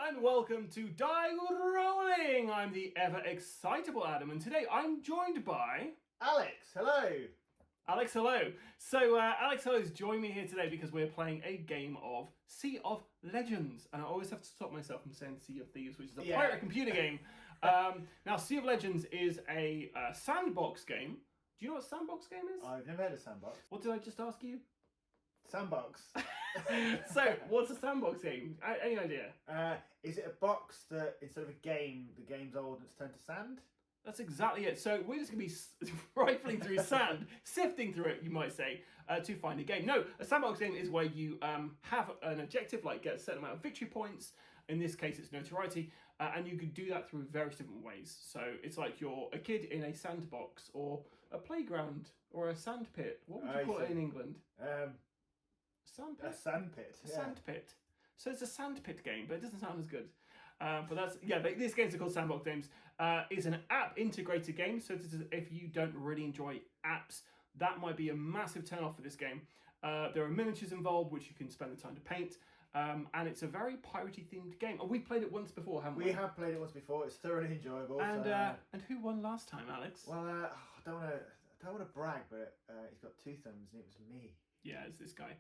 and welcome to Die Rolling. I'm the ever excitable Adam, and today I'm joined by Alex. Hello. Alex. Hello. So Alex has joined me here today because we're playing a game of Sea of Legends, and I always have to stop myself from saying Sea of Thieves, which is a pirate computer game. Now, Sea of Legends is a sandbox game. Do you know what a sandbox game is? I've never heard of sandbox. What did I just ask you? Sandbox. So, what's a sandbox game? Any idea? Is it a box that instead of a game, the game's old and it's turned to sand? That's exactly it. So we're just going to be rifling through sand, sifting through it, you might say, to find a game. No, a sandbox game is where you have an objective, like get a certain amount of victory points. In this case, it's notoriety, and you can do that through various different ways. So it's like you're a kid in a sandbox, or a playground, or a sand pit. What would you call it in England? Sand pit? A sand pit. A sand pit. So it's a sand pit game, but it doesn't sound as good. But that's, yeah, these games are called sandbox games. It's an app integrated game, so if you don't really enjoy apps, that might be a massive turn off for this game. There are miniatures involved, which you can spend the time to paint, and it's a very piratey themed game. And we played it once before, haven't we? We have played it once before. It's thoroughly enjoyable. And who won last time, Alex? Well, I don't want to brag, but he's got two thumbs, and it was me. Yeah, it's this guy.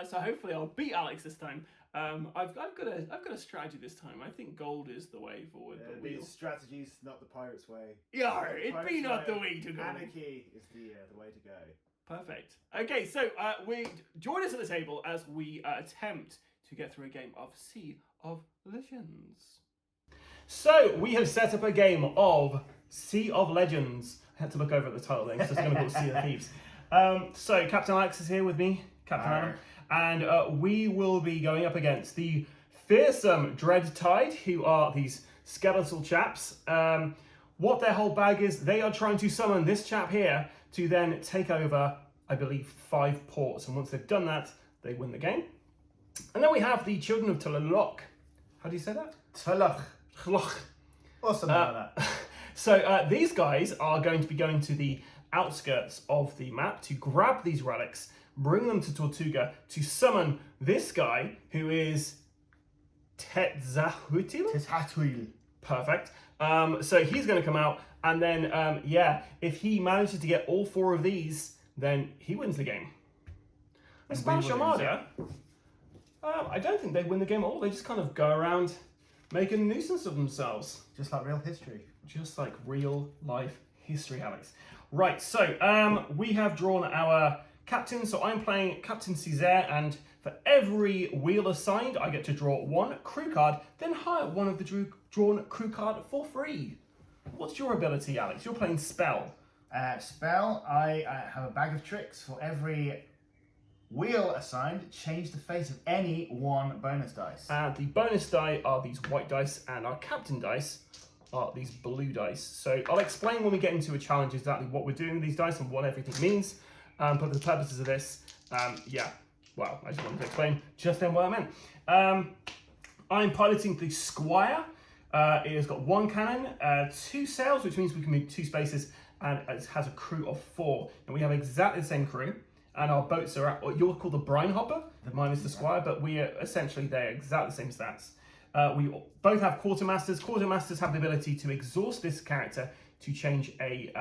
So hopefully I'll beat Alex this time. I've got a strategy this time. I think gold is the way forward. But these strategies, not the pirate's way. Yeah, it be not the way to go. Anarchy is the way to go. Perfect. Okay, so we join us at the table as we attempt to get through a game of Sea of Legends. So we have set up a game of Sea of Legends. I had to look over at the title thing, so it's going to be called Sea of Thieves. So Captain Alex is here with me, Captain Adam, and we will be going up against the fearsome Dread Tide, who are these skeletal chaps. What their whole bag is, they are trying to summon this chap here to then take over, I believe, 5 ports, and once they've done that, they win the game. And then we have the Children of Tulloch. How do you say that? Tulloch. Or something like that. So these guys are going to be going to the outskirts of the map to grab these relics, bring them to Tortuga to summon this guy who is Tetzathuil. Perfect. So he's going to come out, and then if he manages to get all 4 of these, then he wins the game. The Spanish Armada, I don't think they win the game at all. They just kind of go around making a nuisance of themselves. Just like real history. Just like real life history, Alex. Right, so we have drawn our captain. So I'm playing Captain Caesar, and for every wheel assigned, I get to draw 1 crew card, then hire one of the drawn crew card for free. What's your ability, Alex? You're playing Spell. Spell, I have a bag of tricks. For every wheel assigned, change the face of any 1 bonus dice. And the bonus die are these white dice, and our captain dice are these blue dice. So I'll explain when we get into a challenge exactly what we're doing with these dice and what everything means. But for the purposes of this, I just wanted to explain just then what I meant. I'm piloting the Squire. It has got 1 cannon, 2 sails, which means we can move 2 spaces, and it has a crew of 4. And we have exactly the same crew. And our boats are at what you'll call the brine hopper, minus the Squire, but we are essentially, they're exactly the same stats. We both have quartermasters. Quartermasters have the ability to exhaust this character to change a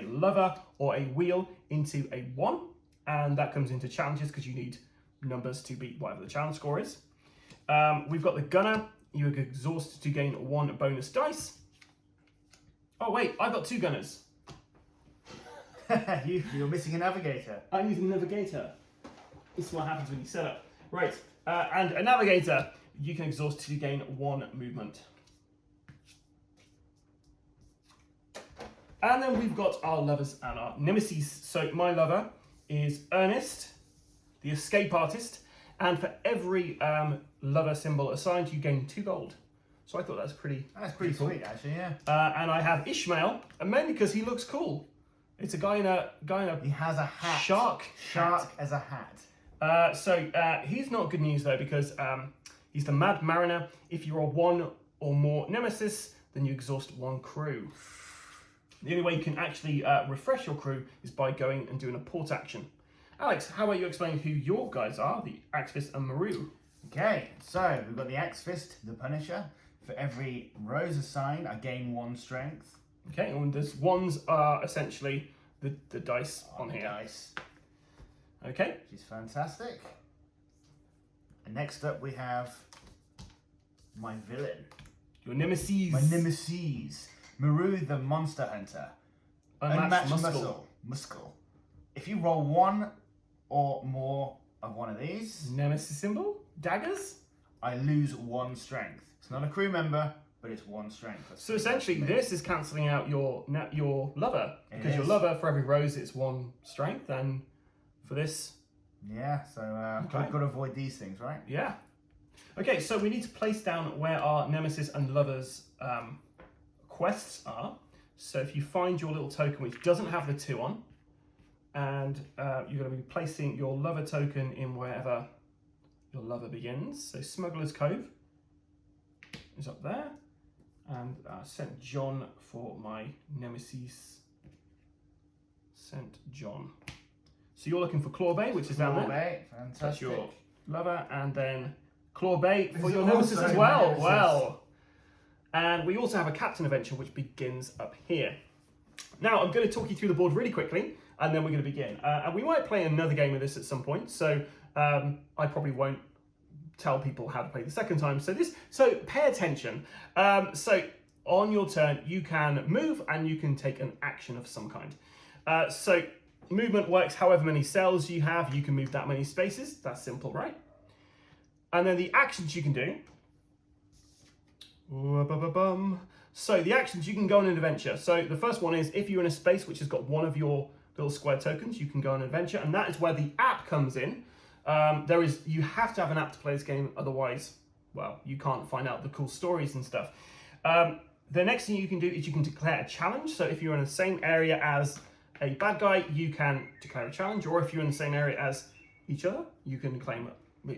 lever or a wheel into a 1, and that comes into challenges because you need numbers to beat whatever the challenge score is. We've got the gunner. You exhaust to gain 1 bonus dice. Oh wait, I've got 2 gunners. You're missing a navigator. I'm using a navigator. This is what happens when you set up. Right, and a navigator, you can exhaust to gain 1 movement. And then we've got our lovers and our nemesis. So my lover is Ernest, the escape artist, and for every lover symbol assigned, you gain 2 gold. So I thought that's pretty cool. Sweet, actually, yeah. And I have Ishmael, and mainly because he looks cool. It's a guy in a He has a hat. Shark as a hat. So he's not good news though, because he's the Mad Mariner. If you're a 1 or more Nemesis, then you exhaust 1 crew. The only way you can actually refresh your crew is by going and doing a port action. Alex, how about you explain who your guys are, the Axis and Meru? Okay, so we've got the Axe Fist, the Punisher. For every rose assigned, I gain 1 strength. Okay, and those ones are essentially the dice on here. Dice, Okay. which is fantastic. And next up we have my villain. Your Nemesis. My Nemesis. Meru the Monster Hunter. Unmatched Muscle. If you roll 1 or more of one of these, Nemesis symbol. Daggers. I lose 1 strength. It's not a crew member, but it's 1 strength. So essentially, this is cancelling out your lover. Because your lover, for every rose, it's 1 strength. And for this... Yeah, so Okay. we've got to avoid these things, right? Yeah. Okay, so we need to place down where our Nemesis and Lover's quests are. So if you find your little token which doesn't have the 2 on, and you're going to be placing your Lover token in wherever your Lover begins. So Smuggler's Cove is up there. And St. John for my Nemesis. St. John. So you're looking for Claw Bay, which is down there. Bay, fantastic. That's your Lover, and then Claw Bay for This your is Nemesis also as well. Nemesis. Well, and we also have a Captain Adventure which begins up here. Now I'm going to talk you through the board really quickly, and then we're going to begin. And we might play another game of this at some point, so I probably won't tell people how to play the second time. So pay attention. So on your turn, you can move and you can take an action of some kind. So movement works however many cells you have. You can move that many spaces. That's simple, right? And then the actions you can do. So the actions, you can go on an adventure. So the first one is if you're in a space which has got one of your little square tokens, you can go on an adventure, and that is where the app comes in. You have to have an app to play this game, otherwise, well, you can't find out the cool stories and stuff. The next thing you can do is you can declare a challenge. So if you're in the same area as a bad guy, you can declare a challenge, or if you're in the same area as each other, you can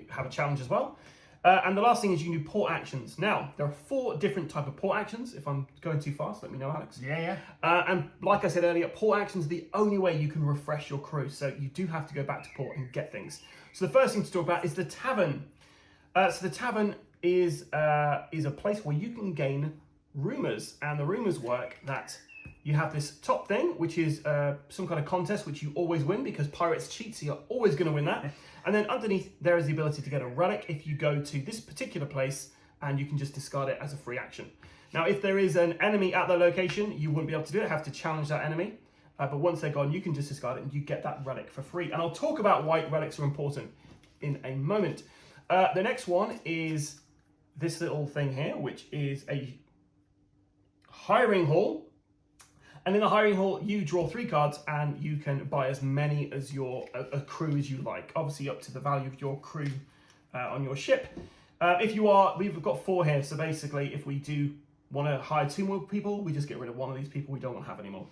have a challenge as well. And the last thing is you can do port actions. Now, there are 4 different type of port actions. If I'm going too fast, let me know, Alex. Yeah. And like I said earlier, port actions are the only way you can refresh your crew. So you do have to go back to port and get things. So the first thing to talk about is the tavern. So the tavern is a place where you can gain rumours. And the rumours work that you have this top thing, which is some kind of contest, which you always win because pirates cheat, so you're always going to win that. And then underneath, there is the ability to get a relic if you go to this particular place, and you can just discard it as a free action. Now, if there is an enemy at the location, you wouldn't be able to do it. Have to challenge that enemy. But once they're gone, you can just discard it, and you get that relic for free. And I'll talk about why relics are important in a moment. The next one is this little thing here, which is a hiring hall. And in the hiring hall, you draw 3 cards and you can buy as many as a crew as you like. Obviously up to the value of your crew on your ship. We've got 4 here. So basically, if we do want to hire 2 more people, we just get rid of one of these people we don't want to have anymore.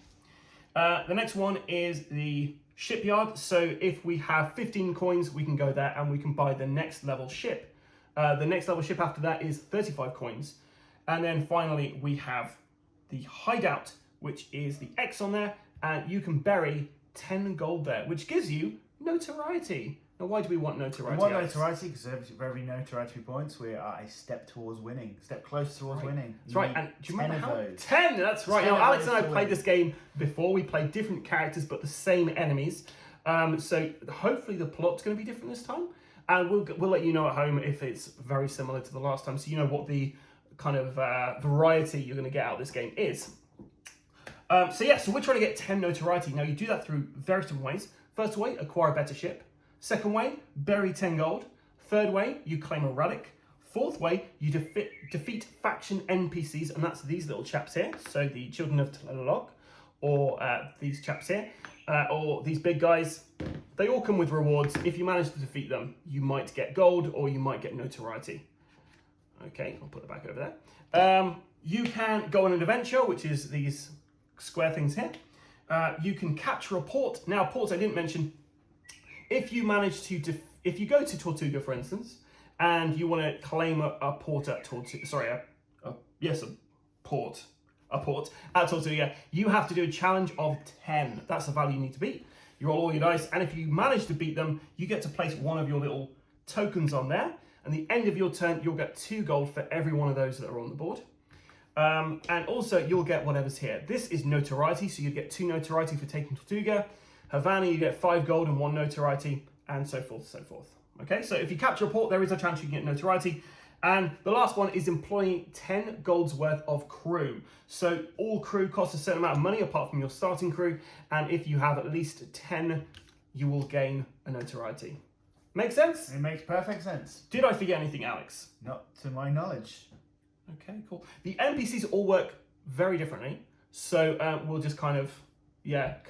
The next one is the Shipyard. So if we have 15 coins, we can go there and we can buy the next level ship. The next level ship after that is 35 coins. And then finally, we have the Hideout, which is the X on there, and you can bury 10 gold there, which gives you notoriety. Now, why do we want notoriety? We want notoriety because for every notoriety points, we are a step towards winning, step close towards winning. That's right, and do you remember how? Those. 10, that's right. 10 Now, Alex and I to played win. this game before. We played different characters, but the same enemies. So hopefully the plot's going to be different this time. And we'll let you know at home if it's very similar to the last time, so you know what the kind of variety you're going to get out of this game is. So we're trying to get 10 notoriety. Now, you do that through various different ways. First way, acquire a better ship. Second way, bury 10 gold. Third way, you claim a relic. Fourth way, you defeat faction NPCs, and that's these little chaps here. So the Children of Tlaloc, or these chaps here, or these big guys. They all come with rewards. If you manage to defeat them, you might get gold, or you might get notoriety. Okay, I'll put it back over there. You can go on an adventure, which is these square things here. You can capture a port. Now, ports I didn't mention. If you manage to, if you go to Tortuga, for instance, and you want to claim a port at Tortuga, a port at Tortuga, you have to do a challenge of 10. That's the value you need to beat. You roll all your dice, and if you manage to beat them, you get to place one of your little tokens on there, And the end of your turn, you'll get 2 gold for every one of those that are on the board. And also, you'll get whatever's here. This is notoriety, so you get 2 notoriety for taking Tortuga. Havana, you get 5 gold and 1 notoriety, and so forth, so forth. Okay, so if you capture a port, there is a chance you can get notoriety. And the last one is employing 10 gold's worth of crew. So all crew cost a certain amount of money apart from your starting crew. And if you have at least 10, you will gain a notoriety. Make sense? It makes perfect sense. Did I forget anything, Alex? Not to my knowledge. Okay, cool. The NPCs all work very differently. So we'll just kind of,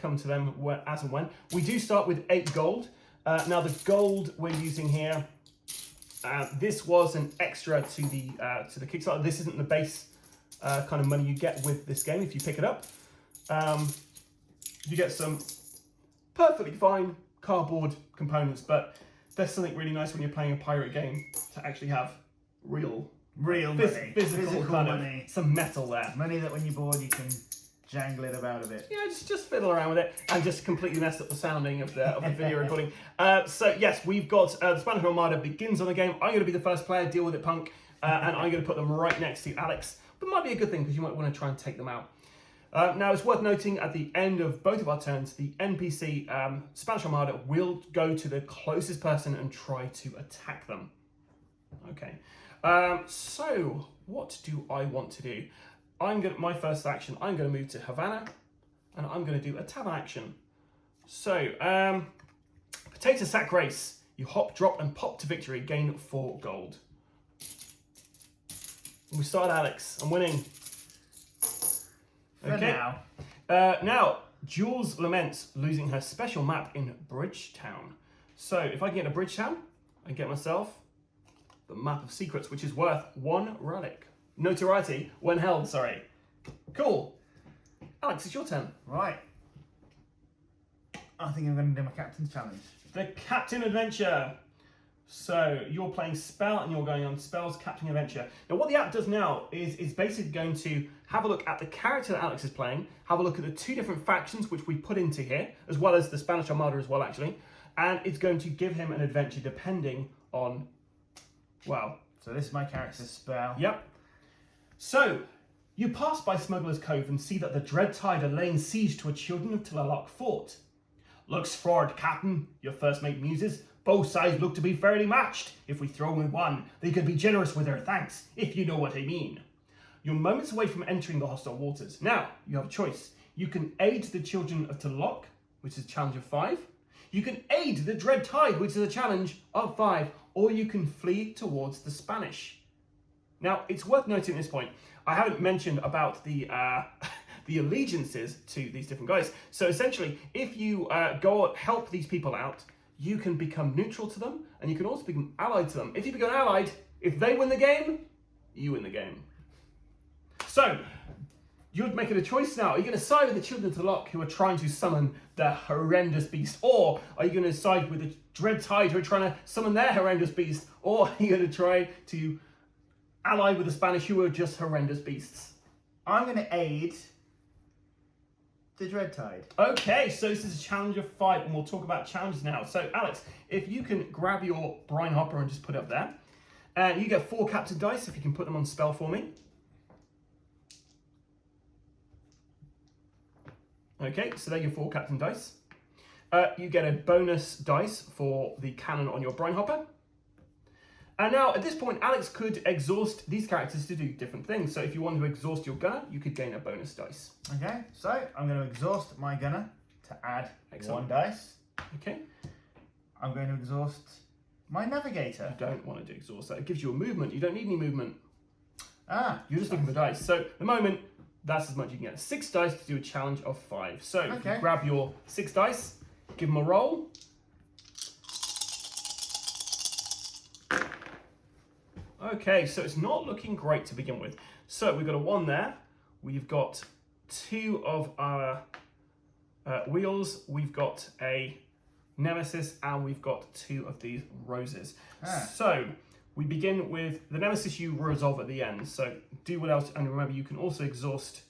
come to them as and when. We do start with 8 gold. Now the gold we're using here, this was an extra to the Kickstarter. This isn't the base kind of money you get with this game if you pick it up. You get some perfectly fine cardboard components, but there's something really nice when you're playing a pirate game to actually have real money. Physical kind money. Of some metal there. Money that when you're bored you can jangle it about a bit. Yeah, just fiddle around with it and just completely messed up the sounding of the video recording. So yes, we've got the Spanish Armada begins on the game. I'm going to be the first player, deal with it, punk, and I'm going to put them right next to Alex. But it might be a good thing because you might want to try and take them out. Now it's worth noting at the end of both of our turns, the NPC Spanish Armada will go to the closest person and try to attack them. Okay, so what do I want to do? My first action, I'm going to move to Havana, and I'm going to do a tavern action. So, potato sack race. You hop, drop, and pop to victory. Gain 4 gold. We start Alex. I'm winning. For now. Now, Jules laments losing her special map in Bridgetown. So, if I can get to Bridgetown, I get myself the map of secrets, which is worth 1 relic. Notoriety when held, sorry. Cool. Alex, it's your turn. Right. I think I'm going to do my captain's challenge. The Captain Adventure. So you're playing Spell and you're going on Spell's Captain Adventure. Now what the app does now is basically going to have a look at the character that Alex is playing, have a look at the 2 different factions which we put into here, as well as the Spanish Armada as well actually, and it's going to give him an adventure depending on, well... So this is my character's Spell. Yep. So, you pass by Smuggler's Cove and see that the Dread Tide are laying siege to a Children of Tlaloc fort. Looks forward, Captain, your first mate muses. Both sides look to be fairly matched. If we throw in one, they could be generous with their thanks, if you know what I mean. You're moments away from entering the hostile waters. Now, you have a choice. You can aid the Children of Tlaloc, which is a challenge of 5. You can aid the Dread Tide, which is a challenge of 5. Or you can flee towards the Spanish. Now, it's worth noting at this point, I haven't mentioned about the the allegiances to these different guys. So essentially, if you go help these people out, you can become neutral to them, and you can also become allied to them. If you become allied, if they win the game, you win the game. So, you're making a choice now. Are you going to side with the Children of Tlaloc who are trying to summon the horrendous beast? Or are you going to side with the Dread Tide who are trying to summon their horrendous beast? Or are you going to try to ally with the Spanish who are just horrendous beasts? I'm going to aid the Dread Tide. Okay, so this is a challenge of 5, and we'll talk about challenges now. So, Alex, if you can grab your brine hopper and just put it up there. And you get 4 captain dice if you can put them on spell for me. Okay, so there are your 4 captain dice. You get a bonus dice for the cannon on your brine hopper. And now, at this point, Alex could exhaust these characters to do different things. So if you want to exhaust your gunner, you could gain a bonus dice. Okay, so I'm going to exhaust my gunner to add 1 dice. Okay. I'm going to exhaust my navigator. You don't want to do exhaust that. It gives you a movement. You don't need any movement. You're just looking for dice. So at the moment, that's as much you can get. 6 dice to do a challenge of 5. So if you grab your 6 dice, give them a roll. Okay, so it's not looking great to begin with. So we've got a 1 there. We've got 2 of our wheels. We've got a Nemesis, and we've got 2 of these roses. So we begin with the Nemesis. You resolve at the end. So do what else, and remember you can also exhaust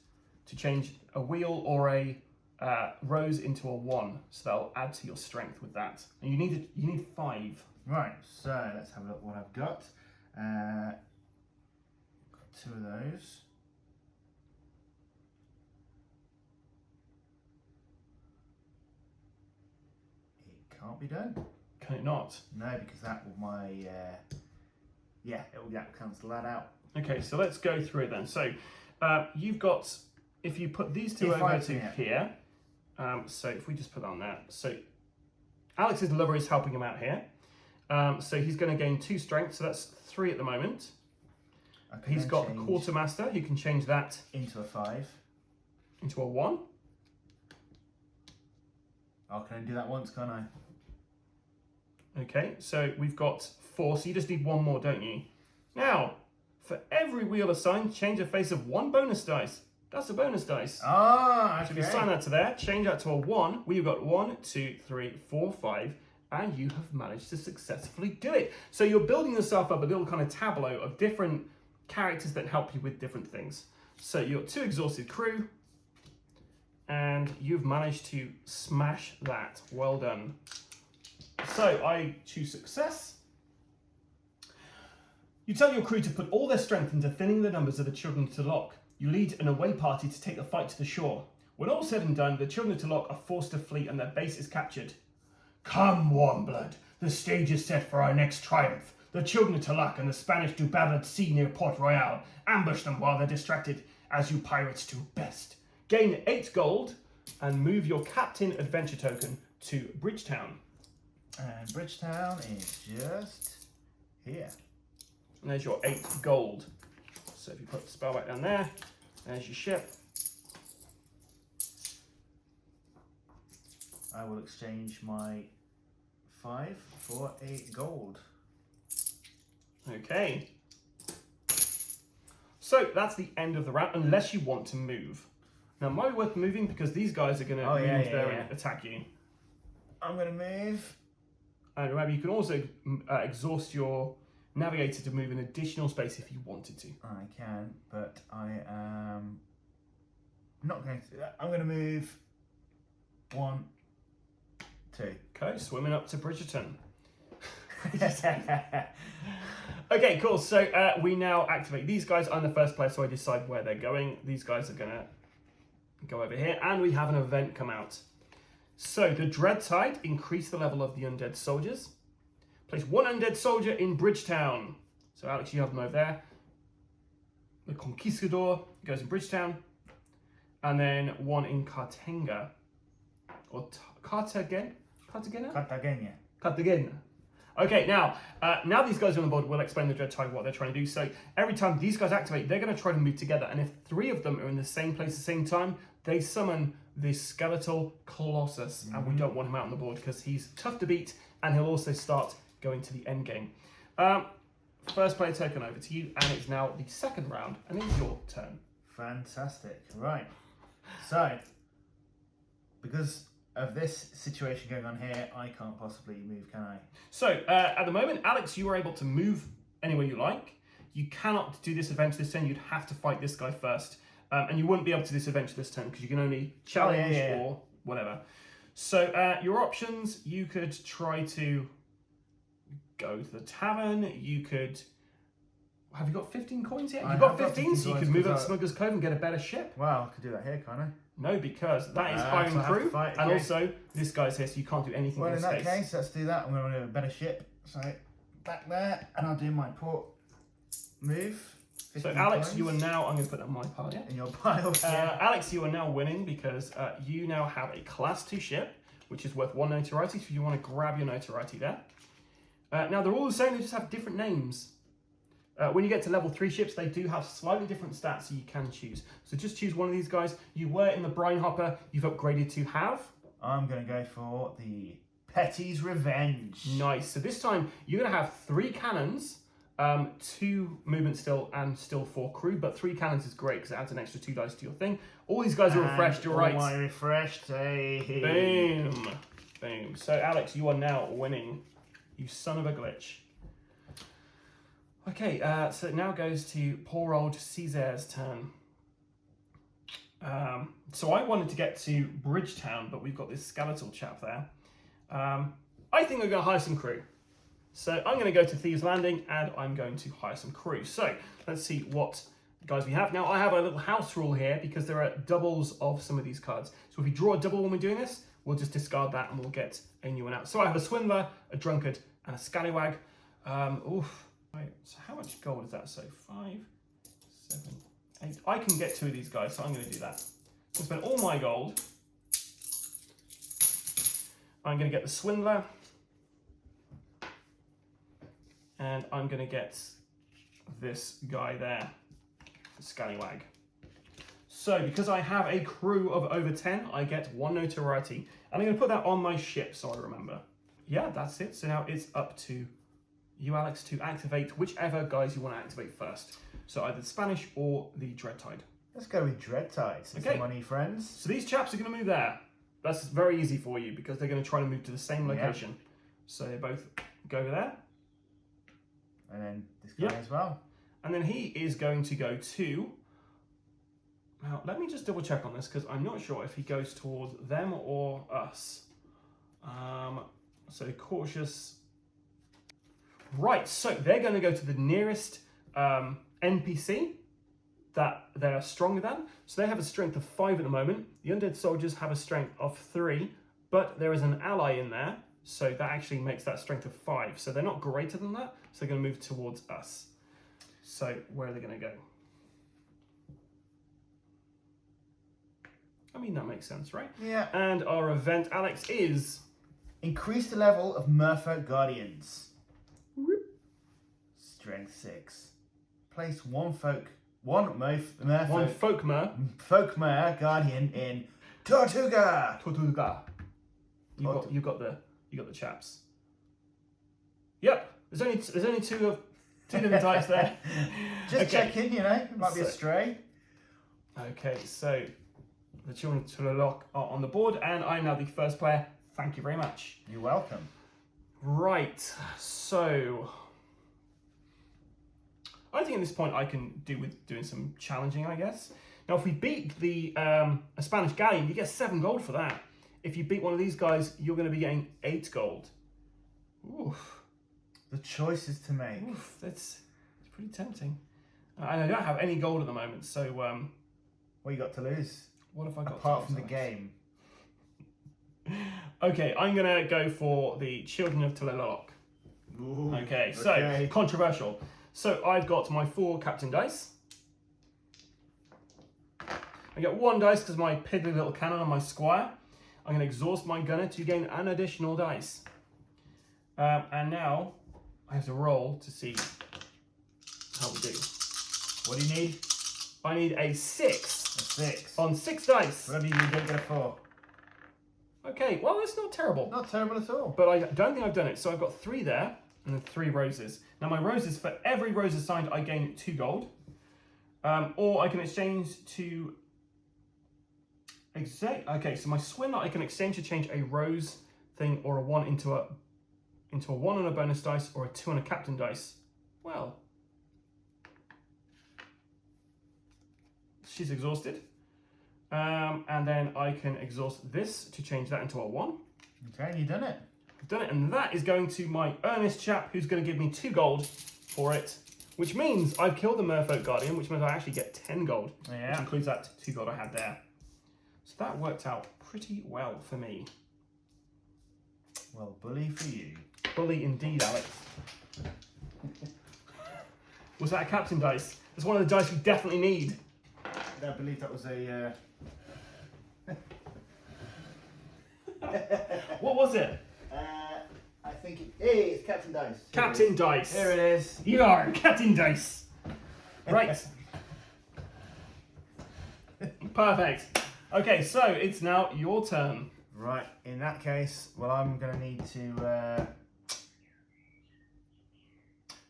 to change a wheel or a rose into a 1. So that'll add to your strength with that. And you need 5. Right, so let's have a look what I've got. Got 2 of those. It can't be done. Can it not? No, because that will it will cancel that out. Okay, so let's go through it then. So you've got, if you put these two If over I to do it. here, so if we just put on that, so Alex's lover is helping him out here. So he's going to gain 2 strength, so that's 3 at the moment. He's got the quartermaster, he can change that into a 5. into a 1. Oh, can I do that once, can't I? Okay, so we've got 4, so you just need 1 more, don't you? Now, for every wheel assigned, change the face of 1 bonus dice. That's a bonus dice. Ah, okay. So if you assign that to there, change that to a 1, we've got 1, 2, 3, 4, 5, and you have managed to successfully do it. So you're building yourself up a little kind of tableau of different characters that help you with different things. So you've got 2 exhausted crew, and you've managed to smash that. Well done. So I choose success. You tell your crew to put all their strength into thinning the numbers of the children to lock. You lead an away party to take the fight to the shore. When all said and done, the children to lock are forced to flee and their base is captured. Come, Warmblood, the stage is set for our next triumph. The children to luck and the Spanish do battle at sea near Port Royal. Ambush them while they're distracted, as you pirates do best. Gain 8 gold and move your captain adventure token to Bridgetown. And Bridgetown is just here. And there's your 8 gold. So if you put the spell back down there, there's your ship. I will exchange my 5 for 8 gold. Okay. So that's the end of the round, unless you want to move. Now, it might be worth moving because these guys are going to move there and attack you. I'm going to move. And remember, you can also exhaust your navigator to move an additional space if you wanted to. I can, but I am not going to do that. I'm going to move 1, 2. Okay, swimming up to Bridgerton. Okay, cool. So we now activate these guys. I'm the first player, so I decide where they're going. These guys are going to go over here, and we have an event come out. So the Dread Tide, increase the level of the undead soldiers. Place 1 undead soldier in Bridgetown. So Alex, you have them over there. The Conquistador goes in Bridgetown. And then 1 in Cartagena. Or Cartagena? Cartagena. Okay, now these guys are on board, we'll explain the Dread Tide, what they're trying to do. So every time these guys activate, they're going to try to move together. And if 3 of them are in the same place at the same time, they summon the Skeletal Colossus. Mm-hmm. And we don't want him out on the board because he's tough to beat. And he'll also start going to the end game. First player token over to you. And it's now the 2nd round. And it's your turn. Fantastic. Right. So, because of this situation going on here, I can't possibly move, can I? So, at the moment, Alex, you are able to move anywhere you like. You cannot do this adventure this turn. You'd have to fight this guy first. And you wouldn't be able to do this adventure this turn because you can only challenge or whatever. So, your options, you could try to go to the tavern. You could... Have you got 15 coins yet? You've got 15, so you could move up to Smuggler's Cove and get a better ship. Well, I could do that here, can't I? No, because that is hiring crew, and also this guy's here, so you can't do anything in that space. case, let's do that. I'm going to do a better ship. So, back there, and I'll do my port move. So, Alex, you are now... I'm going to put that on my pile, yeah? In your pile, Alex, you are now winning because you now have a Class 2 ship, which is worth 1 notoriety, so you want to grab your notoriety there. Now, they're all the same, they just have different names. When you get to level 3 ships, they do have slightly different stats, so you can choose. So just choose one of these guys. You were in the Brine Hopper, you've upgraded to have? I'm going to go for the Petty's Revenge. Nice. So this time, you're going to have 3 cannons, 2 movement still, and still 4 crew, but 3 cannons is great because it adds an extra 2 dice to your thing. All these guys are refreshed, you're right. All my refreshed, hey. Boom. Boom. So Alex, you are now winning. You son of a glitch. Okay, so it now goes to poor old Caesar's turn. So I wanted to get to Bridgetown, but we've got this skeletal chap there. I think we're going to hire some crew. So I'm going to go to Thieves Landing and I'm going to hire some crew. So let's see what guys we have. Now I have a little house rule here because there are doubles of some of these cards. So if we draw a double when we're doing this, we'll just discard that and we'll get a new one out. So I have a swindler, a drunkard, and a scallywag. Right, so how much gold is that? So 5, 7, 8. I can get 2 of these guys, so I'm going to do that. I'm going to spend all my gold. I'm going to get the swindler. And I'm going to get this guy there, the scallywag. So because I have a crew of over 10, I get 1 notoriety. And I'm going to put that on my ship so I remember. Yeah, that's it. So now it's up to you, Alex, to activate whichever guys you want to activate first. So either the Spanish or the Dreadtide. Let's go with Dreadtide. Since the money, friends. So these chaps are going to move there. That's very easy for you because they're going to try to move to the same location. Yep. So they both go over there. And then this guy as well. And then he is going to go to... Now, let me just double check on this because I'm not sure if he goes towards them or us. So cautious. Right, so they're going to go to the nearest NPC that they are stronger than. So they have a strength of 5 at the moment. The undead soldiers have a strength of 3, but there is an ally in there. So that actually makes that strength of 5. So they're not greater than that. So they're going to move towards us. So where are they going to go? I mean, that makes sense, right? Yeah. And our event, Alex, is... Increase the level of Merfolk Guardians. Strength 6. Place one Folkmer Guardian in Tortuga. You got the chaps. Yep. There's only two different types there. Just checking, it might be a stray. Okay, so the children of Tulaloch are on the board, and I'm now the first player. Thank you very much. You're welcome. Right, so I think at this point I can do with doing some challenging, I guess. Now, if we beat the a Spanish galleon, you get 7 gold for that. If you beat one of these guys, you're going to be getting 8 gold. Oof. The choices to make. Oof, it's pretty tempting. And I don't have any gold at the moment, so... what you got to lose? What have I got apart from the game? Okay, I'm going to go for the Children of Tulaloch. Okay, so controversial. So I've got my 4 captain dice. I get 1 dice because my piddly little cannon on my squire. I'm going to exhaust my gunner to gain an additional dice. And now I have to roll to see how we do. What do you need? I need a 6. A 6. On 6 dice. Whatever you don't get a 4. Okay, well, that's not terrible. Not terrible at all. But I don't think I've done it. So I've got 3 there and then 3 roses. Now my roses, for every rose assigned, I gain 2 gold. Or I can exchange to... Okay, so my swindler, I can exchange to change a rose thing or a 1 into a 1 on a bonus dice or a 2 on a captain dice. Well, she's exhausted. And then I can exhaust this to change that into a 1. Okay, you've done it. I've done it, and that is going to my earnest chap who's going to give me 2 gold for it, which means I've killed the Merfolk Guardian, which means I actually get 10 gold, which includes that 2 gold I had there. So that worked out pretty well for me. Well, bully for you. Bully indeed, Alex. Was that a captain dice? It's one of the dice we definitely need. I believe that was a... What was it? I think it's Captain Dice. Captain Dice. Here it is. You are Captain Dice. Right. Perfect. Okay, so it's now your turn. Right. In that case, well, I'm going to need to...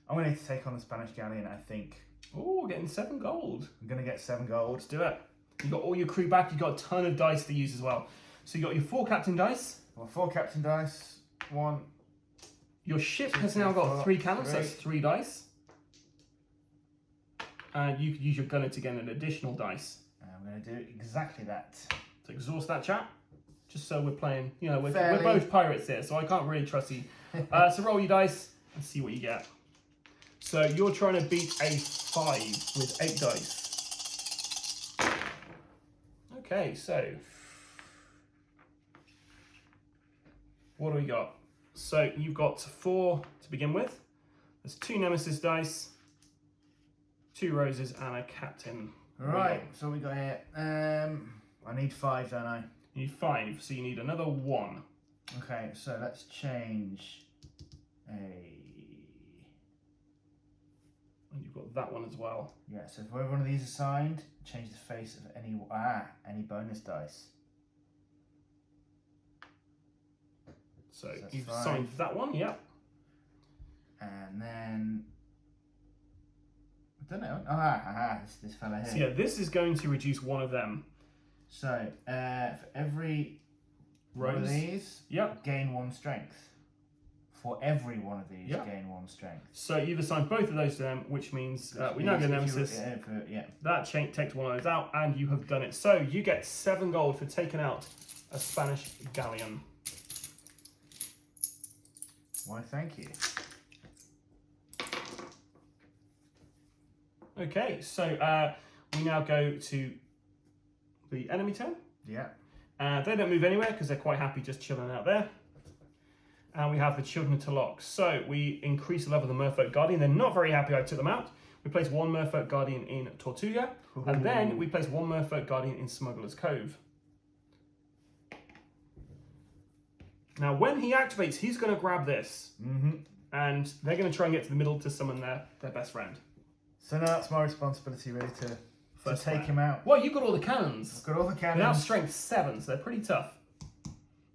I'm going to need to take on the Spanish galleon, I think. Oh, getting 7 gold. I'm going to get 7 gold. Let's do it. You got all your crew back. You got a ton of dice to use as well. So you got your 4 captain dice. Well, 4 captain dice. 1. Your ship has now got 3 cannons. So that's 3 dice. And you could use your gunner to get an additional dice. I'm going to do exactly that. To exhaust that chap. Just so we're playing, we're both pirates here, so I can't really trust you. So roll your dice. and see what you get. So you're trying to beat a 5 with 8 dice. Okay, so what do we got? So you've got 4 to begin with. There's 2 Nemesis dice, 2 roses, and a captain. Right, so we got here. I need 5, don't I? You need 5, so you need another 1. Okay, so let's change a... And you've got that one as well. Yeah, so for every one of these assigned, change the face of any bonus dice. So that's you've 5. assigned that one, yep. And then... I don't know. This fella here. So yeah, this is going to reduce one of them. So, for every one of Rose. these, Yep. gain 1 strength. For every one of these, Yep. gain 1 strength. So you've assigned both of those to them, which means we now get Nemesis. Yeah. That takes one of those out, and you have done it. So you get 7 gold for taking out a Spanish galleon. Why, thank you. Okay, so we now go to the enemy turn. Yeah. They don't move anywhere because they're quite happy just chilling out there. And we have the Children to Lock. So we increase the level of the Merfolk Guardian. They're not very happy I took them out. We place 1 Merfolk Guardian in Tortuga. And then we place 1 Merfolk Guardian in Smuggler's Cove. Now when he activates, he's going to grab this. And they're going to try and get to the middle to summon their best friend. So now it's my responsibility really to take him out. Well, you've got all the cannons. I've got all the They're now cannons. strength 7, so they're pretty tough.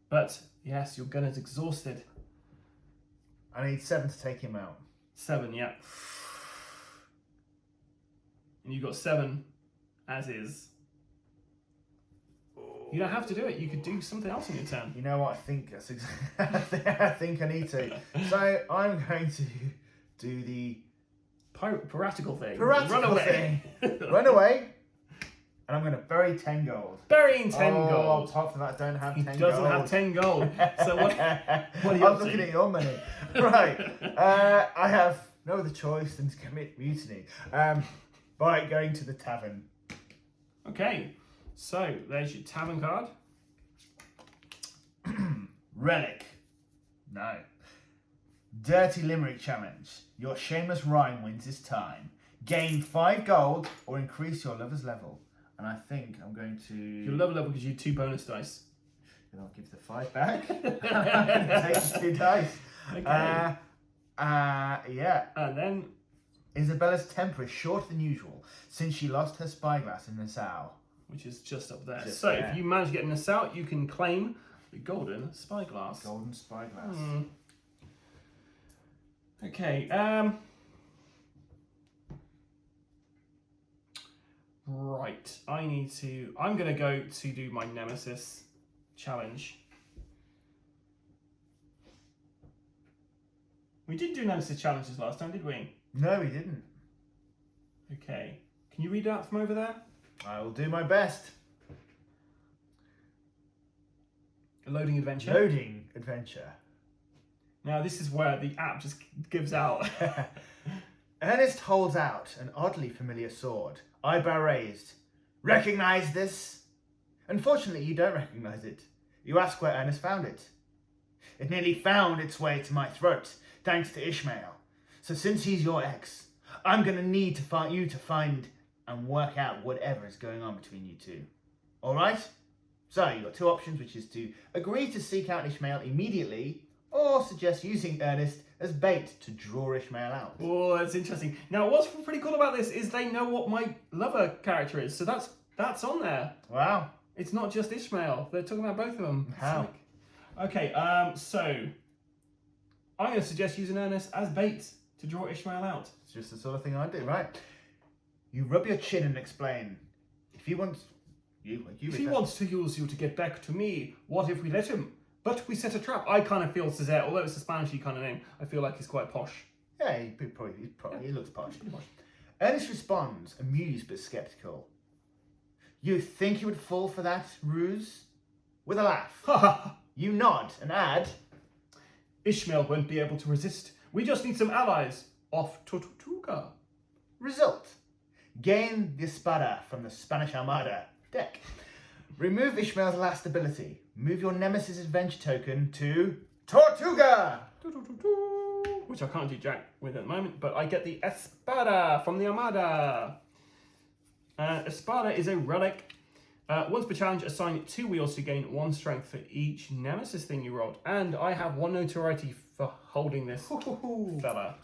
But yes, your gunner's exhausted. I need 7 to take him out. 7, yeah. And you've got 7 as is. You don't have to do it. You could do something else in your turn. You know what? I think that's exactly. I think I need to. So I'm going to do the Piratical thing. piratical Run away. Run away. And I'm going to bury 10 gold. Burying 10 gold. Apart from that, I don't have He 10 doesn't gold. have 10 gold. So what are you I'm up to? looking at your money. Right. I have no other choice than to commit mutiny by going to the tavern. Okay. So there's your tavern card. Relic. No. Dirty Limerick Challenge. Your shameless rhyme wins this time. Gain 5 gold or increase your lover's level. And I think I'm going to... Your level gives you 2 bonus dice. Then I'll give the 5 back. Take 2 dice. Okay. Yeah. And then Isabella's temper is shorter than usual since she lost her spyglass in Nassau. which is just up there. Just so there. if you manage to get this out, you can claim the golden spyglass. Golden spyglass. Okay. Right. I'm going to go to do my Nemesis challenge. We did do Nemesis challenges last time, did we? No, we didn't. Okay. Can you read out from over there? I will do my best. A loading adventure. Loading adventure. Now this is where the app just gives out. Ernest holds out an oddly familiar sword, eyebrow raised. Recognize this? Unfortunately, you don't recognize it. You ask where Ernest found it. It nearly found its way to my throat, thanks to Ishmael. So since he's your ex, I'm going to need to find you to find and work out whatever is going on between you two. All right? So you've got 2 options, which is to agree to seek out Ishmael immediately, or suggest using Ernest as bait to draw Ishmael out. Oh, that's interesting. Now, what's pretty cool about this is they know what my lover character is, so that's on there. Wow. It's not just Ishmael. They're talking about both of them. How? Okay, so I'm going to suggest using Ernest as bait to draw Ishmael out. It's just the sort of thing I do, right? You rub your chin and explain. If he wants If he wants to use you to get back to me, what if we let him? But we set a trap. I kind of feel Cesare, although it's a Spanish-y kind of name, I feel like he's quite posh. Yeah, he looks posh. Ernest responds, amused but sceptical. You think he would fall for that ruse? With a laugh. Ha ha! You nod and add, Ishmael won't be able to resist. We just need some allies off Tortuga. Result. Gain the espada from the Spanish Armada deck. Remove Ishmael's last ability. Move your Nemesis adventure token to Tortuga. Which I can't do jack with at the moment, but I get the espada from the Armada. Espada is a relic. Once per challenge, assign 2 wheels to gain 1 strength for each Nemesis thing you rolled. And I have 1 notoriety for holding this fella.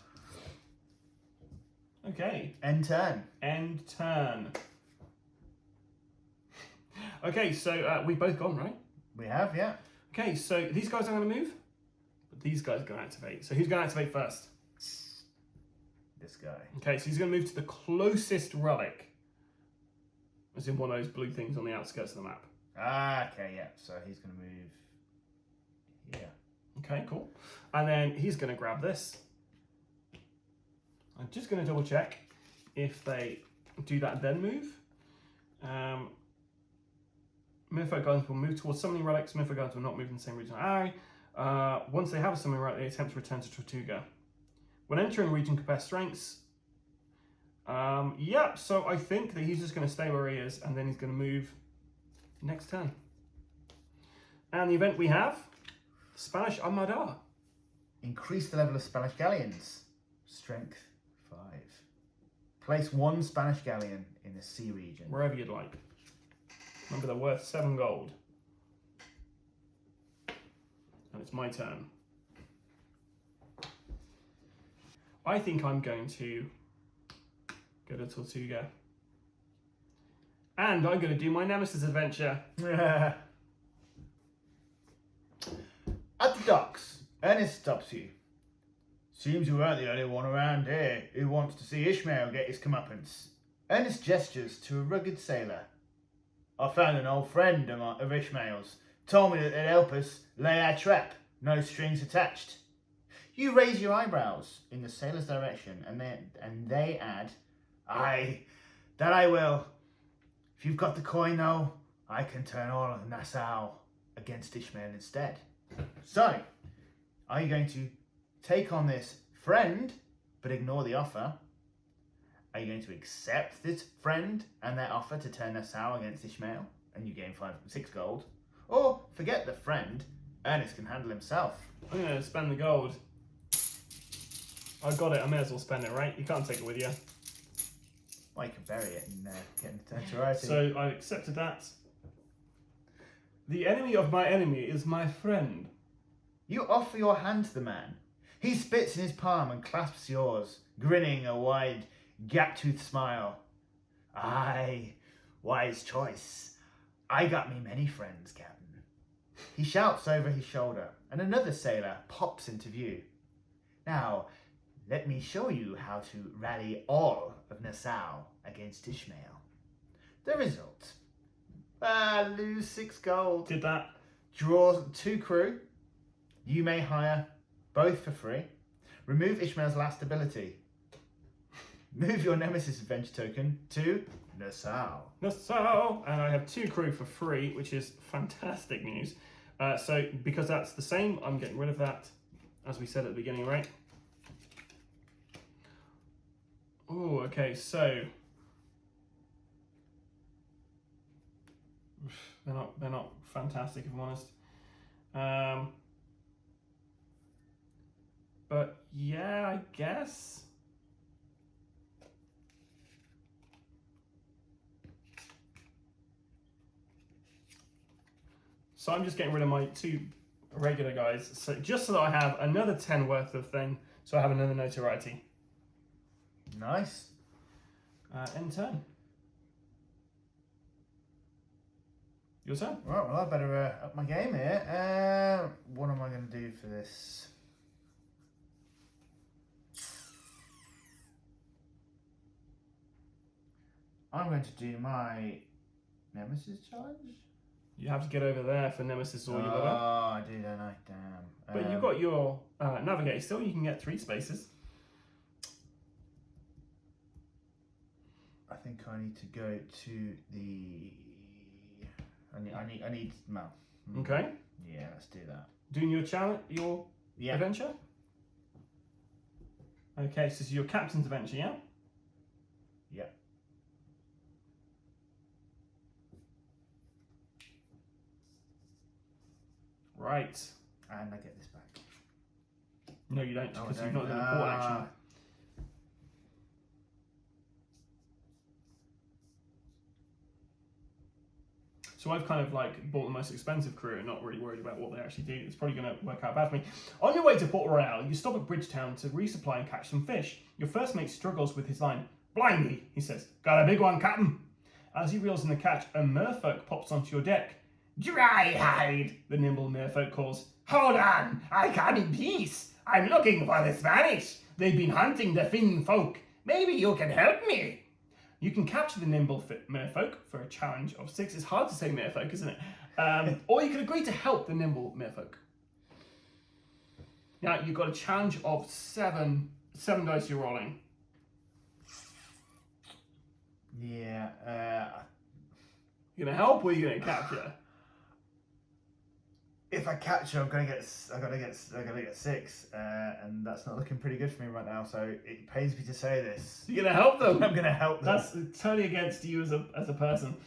Okay. End turn. End turn. Okay, so we've both gone, right? We have, yeah. Okay, so these guys are going to move, but these guys are going to activate. So who's going to activate first? This guy. Okay, so he's going to move to the closest relic. As in one of those blue things on the outskirts of the map. Ah, okay, yeah. So he's going to move here. Okay, cool. And then he's going to grab this. I'm just going to double check if they do that then move. Merfolk guardians will move towards summoning relics. Merfolk guardians will not move in the same region as ally. Once they have a summoning relic, they attempt to return to Tortuga. When entering region, compare strengths. Yeah, so I think that he's just going to stay where he is, and then he's going to move next turn. And the event we have, Spanish Armada. Increase the level of Spanish galleons. Strength 5. Place 1 Spanish galleon in the sea region. Wherever you'd like. Remember, they're worth 7 gold. And it's my turn. I think I'm going to go to Tortuga. And I'm going to do my Nemesis adventure. At the docks, Ernest stops you. Seems you weren't the only one around here who wants to see Ishmael get his comeuppance. Ernest gestures to a rugged sailor. I found an old friend of Ishmael's. Told me that they'd help us lay our trap. No strings attached. You raise your eyebrows in the sailor's direction, and they add, "Aye, that I will. If you've got the coin, though, I can turn all of Nassau against Ishmael instead. So, are you going to take on this friend, but ignore the offer? Are you going to accept this friend and their offer to turn Nassau against Ishmael, and you gain 6 gold? Or forget the friend, Ernest can handle himself." I'm going to spend the gold. I got it, I may as well spend it, right? You can't take it with you. Well, you can bury it and get the notoriety. So I accepted that. The enemy of my enemy is my friend. You offer your hand to the man. He spits in his palm and clasps yours, grinning a wide, gap-toothed smile. "Aye, wise choice. I got me many friends, Captain." He shouts over his shoulder, and another sailor pops into view. "Now, let me show you how to rally all of Nassau against Ishmael." The result. Lose 6 gold. Did that. Draw 2 crew. You may hire both for free. Remove Ishmael's last ability. Move your Nemesis adventure token to Nassau. Nassau! And I have 2 crew for free, which is fantastic news. So because that's the same, I'm getting rid of that, as we said at the beginning, right? Oh, okay, so they're not fantastic, if I'm honest. But yeah, I guess. So I'm just getting rid of my 2 regular guys, so just so that I have another 10 worth of thing, so I have another notoriety. Nice. End turn. Your turn. Right, well, I better up my game here. What am I going to do for this? I'm going to do my Nemesis challenge. You have to get over there for Nemesis or your Oh, other. I do, don't I? Damn. But you've got your navigator still. You can get 3 spaces. I think I need to go to the. I need. Well. Okay. Yeah, let's do that. Doing your challenge, your Yeah. adventure. Okay, so this is your captain's adventure, yeah? Yeah. Right. And I get this back. No, you don't, Oh, I because you've don't. not done a port action. So I've kind of like bought the most expensive crew and not really worried about what they actually do. It's probably going to work out bad for me. On your way to Port Royal, you stop at Bridgetown to resupply and catch some fish. Your first mate struggles with his line. "Blimey," he says. "Got a big one, Captain." As he reels in the catch, a merfolk pops onto your deck. "Dry hide," the nimble merfolk calls. "Hold on, I come in peace. I'm looking for the Spanish. They've been hunting the Finn folk. Maybe you can help me." You can capture the nimble merfolk for a challenge of 6. It's hard to say merfolk, isn't it? Or you can agree to help the nimble merfolk. Now, you've got a challenge of 7 dice you're rolling. Yeah. You gonna help or are you gonna capture? If I capture, I'm gonna get 6, and that's not looking pretty good for me right now. So it pains me to say this. You're gonna help them. I'm gonna help them. That's totally against you as a person.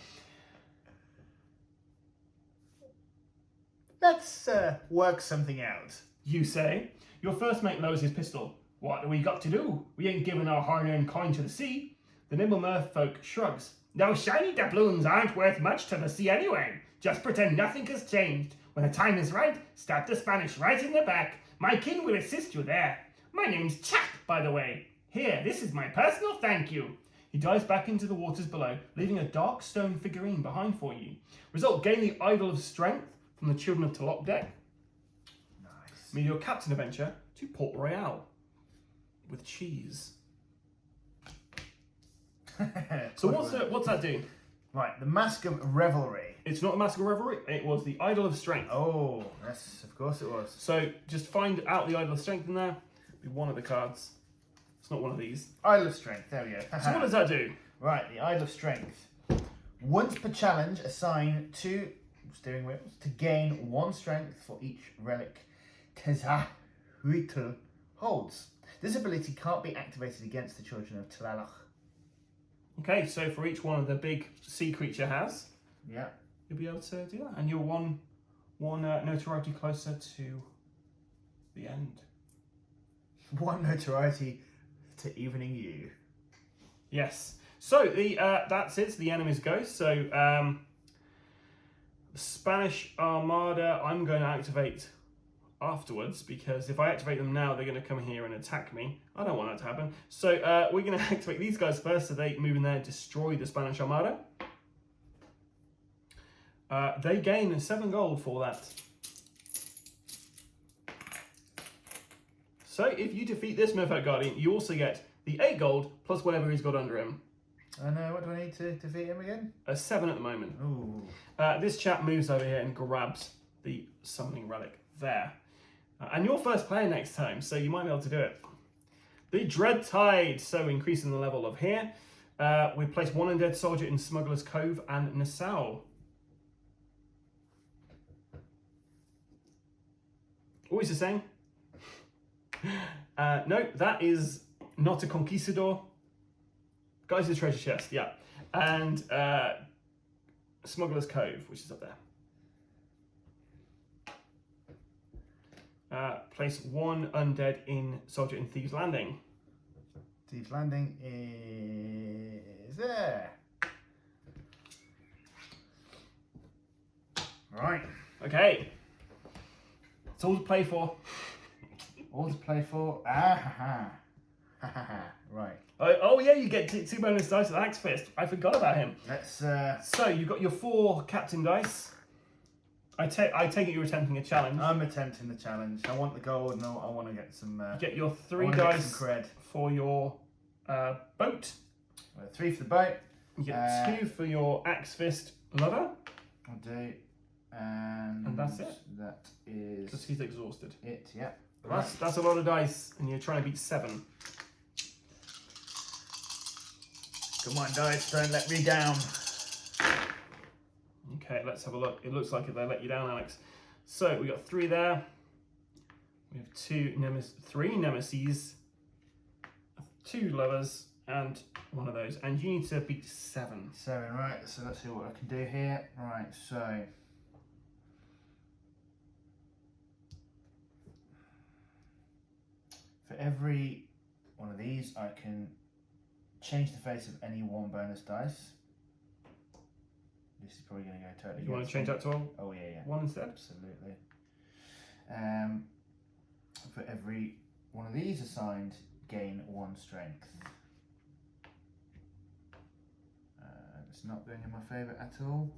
Let's work something out. You say. Your first mate lowers his pistol. "What do we got to do? We ain't giving our hard-earned coin to the sea." The nimble merfolk shrugs. "Those shiny doubloons aren't worth much to the sea anyway. Just pretend nothing has changed. When the time is right, stab the Spanish right in the back. My kin will assist you there. My name's Chap, by the way. Here, this is my personal thank you." He dives back into the waters below, leaving a dark stone figurine behind for you. Result, gain the Idol of Strength from the Children of Talop deck. Nice. Meet your captain adventure to Port Royal with cheese. So what's that do? Right, the Mask of Revelry. It's not the Mask of Revelry, it was the Idol of Strength. Oh, yes, of course it was. So just find out the Idol of Strength in there. Be one of the cards. It's not one of these. Idol of Strength, there we go. So what does that do? Right, the Idol of Strength. Once per challenge, assign 2 steering wheels to gain 1 strength for each relic Tezahuitl holds. This ability can't be activated against the Children of Tlalach. Okay, so for each one of the big sea creature has, Yeah. you'll be able to do that. And you're one notoriety closer to the end. 1 notoriety to evening you. Yes. So that's it. The enemies go. So the Spanish Armada, I'm going to activate afterwards, because if I activate them now, they're going to come here and attack me. I don't want that to happen. So we're going to activate these guys first, so they move in there and destroy the Spanish Armada. They gain 7 gold for that. So if you defeat this Merfolk Guardian, you also get the 8 gold plus whatever he's got under him. And what do I need to defeat him again? A 7 at the moment. Ooh. This chap moves over here and grabs the summoning relic there. And you're first player next time, so you might be able to do it. The Dread Tide, so increasing the level of here. We place 1 undead soldier in Smuggler's Cove and Nassau. Always the same. No, that is not a conquistador. Guys, the treasure chest, yeah. And Smuggler's Cove, which is up there. Place 1 undead in soldier in Thieves Landing. Thieves Landing is there. Right. Okay. It's all to play for. All to play for. Ah ha ha. Right. Oh yeah, you get 2 bonus dice with Axe Fist. I forgot about him. Let's. So you've got your 4 captain dice. I take it you're attempting a challenge. I'm attempting the challenge. I want the gold, and I want to get some. You get your 3 get dice some cred. for your boat. 3 for the boat. You get 2 for your Axe Fist lover. I'll do. And that's it. That is. Because he's exhausted. It. Yeah. That's a lot of dice, and you're trying to beat 7. Come on, dice! Don't let me down. Okay, let's have a look. It looks like they let you down, Alex. So we got 3 there. We have 3 Nemesis. 2 levers and one of those. And you need to beat 7. 7, right. So let's see what I can do here. Right, so... For every one of these, I can change the face of any 1 bonus dice. This is probably going to go totally. You want to change that to all? Oh yeah. 1 instead? Absolutely. For every one of these assigned, gain 1 strength. It's not going in my favour at all.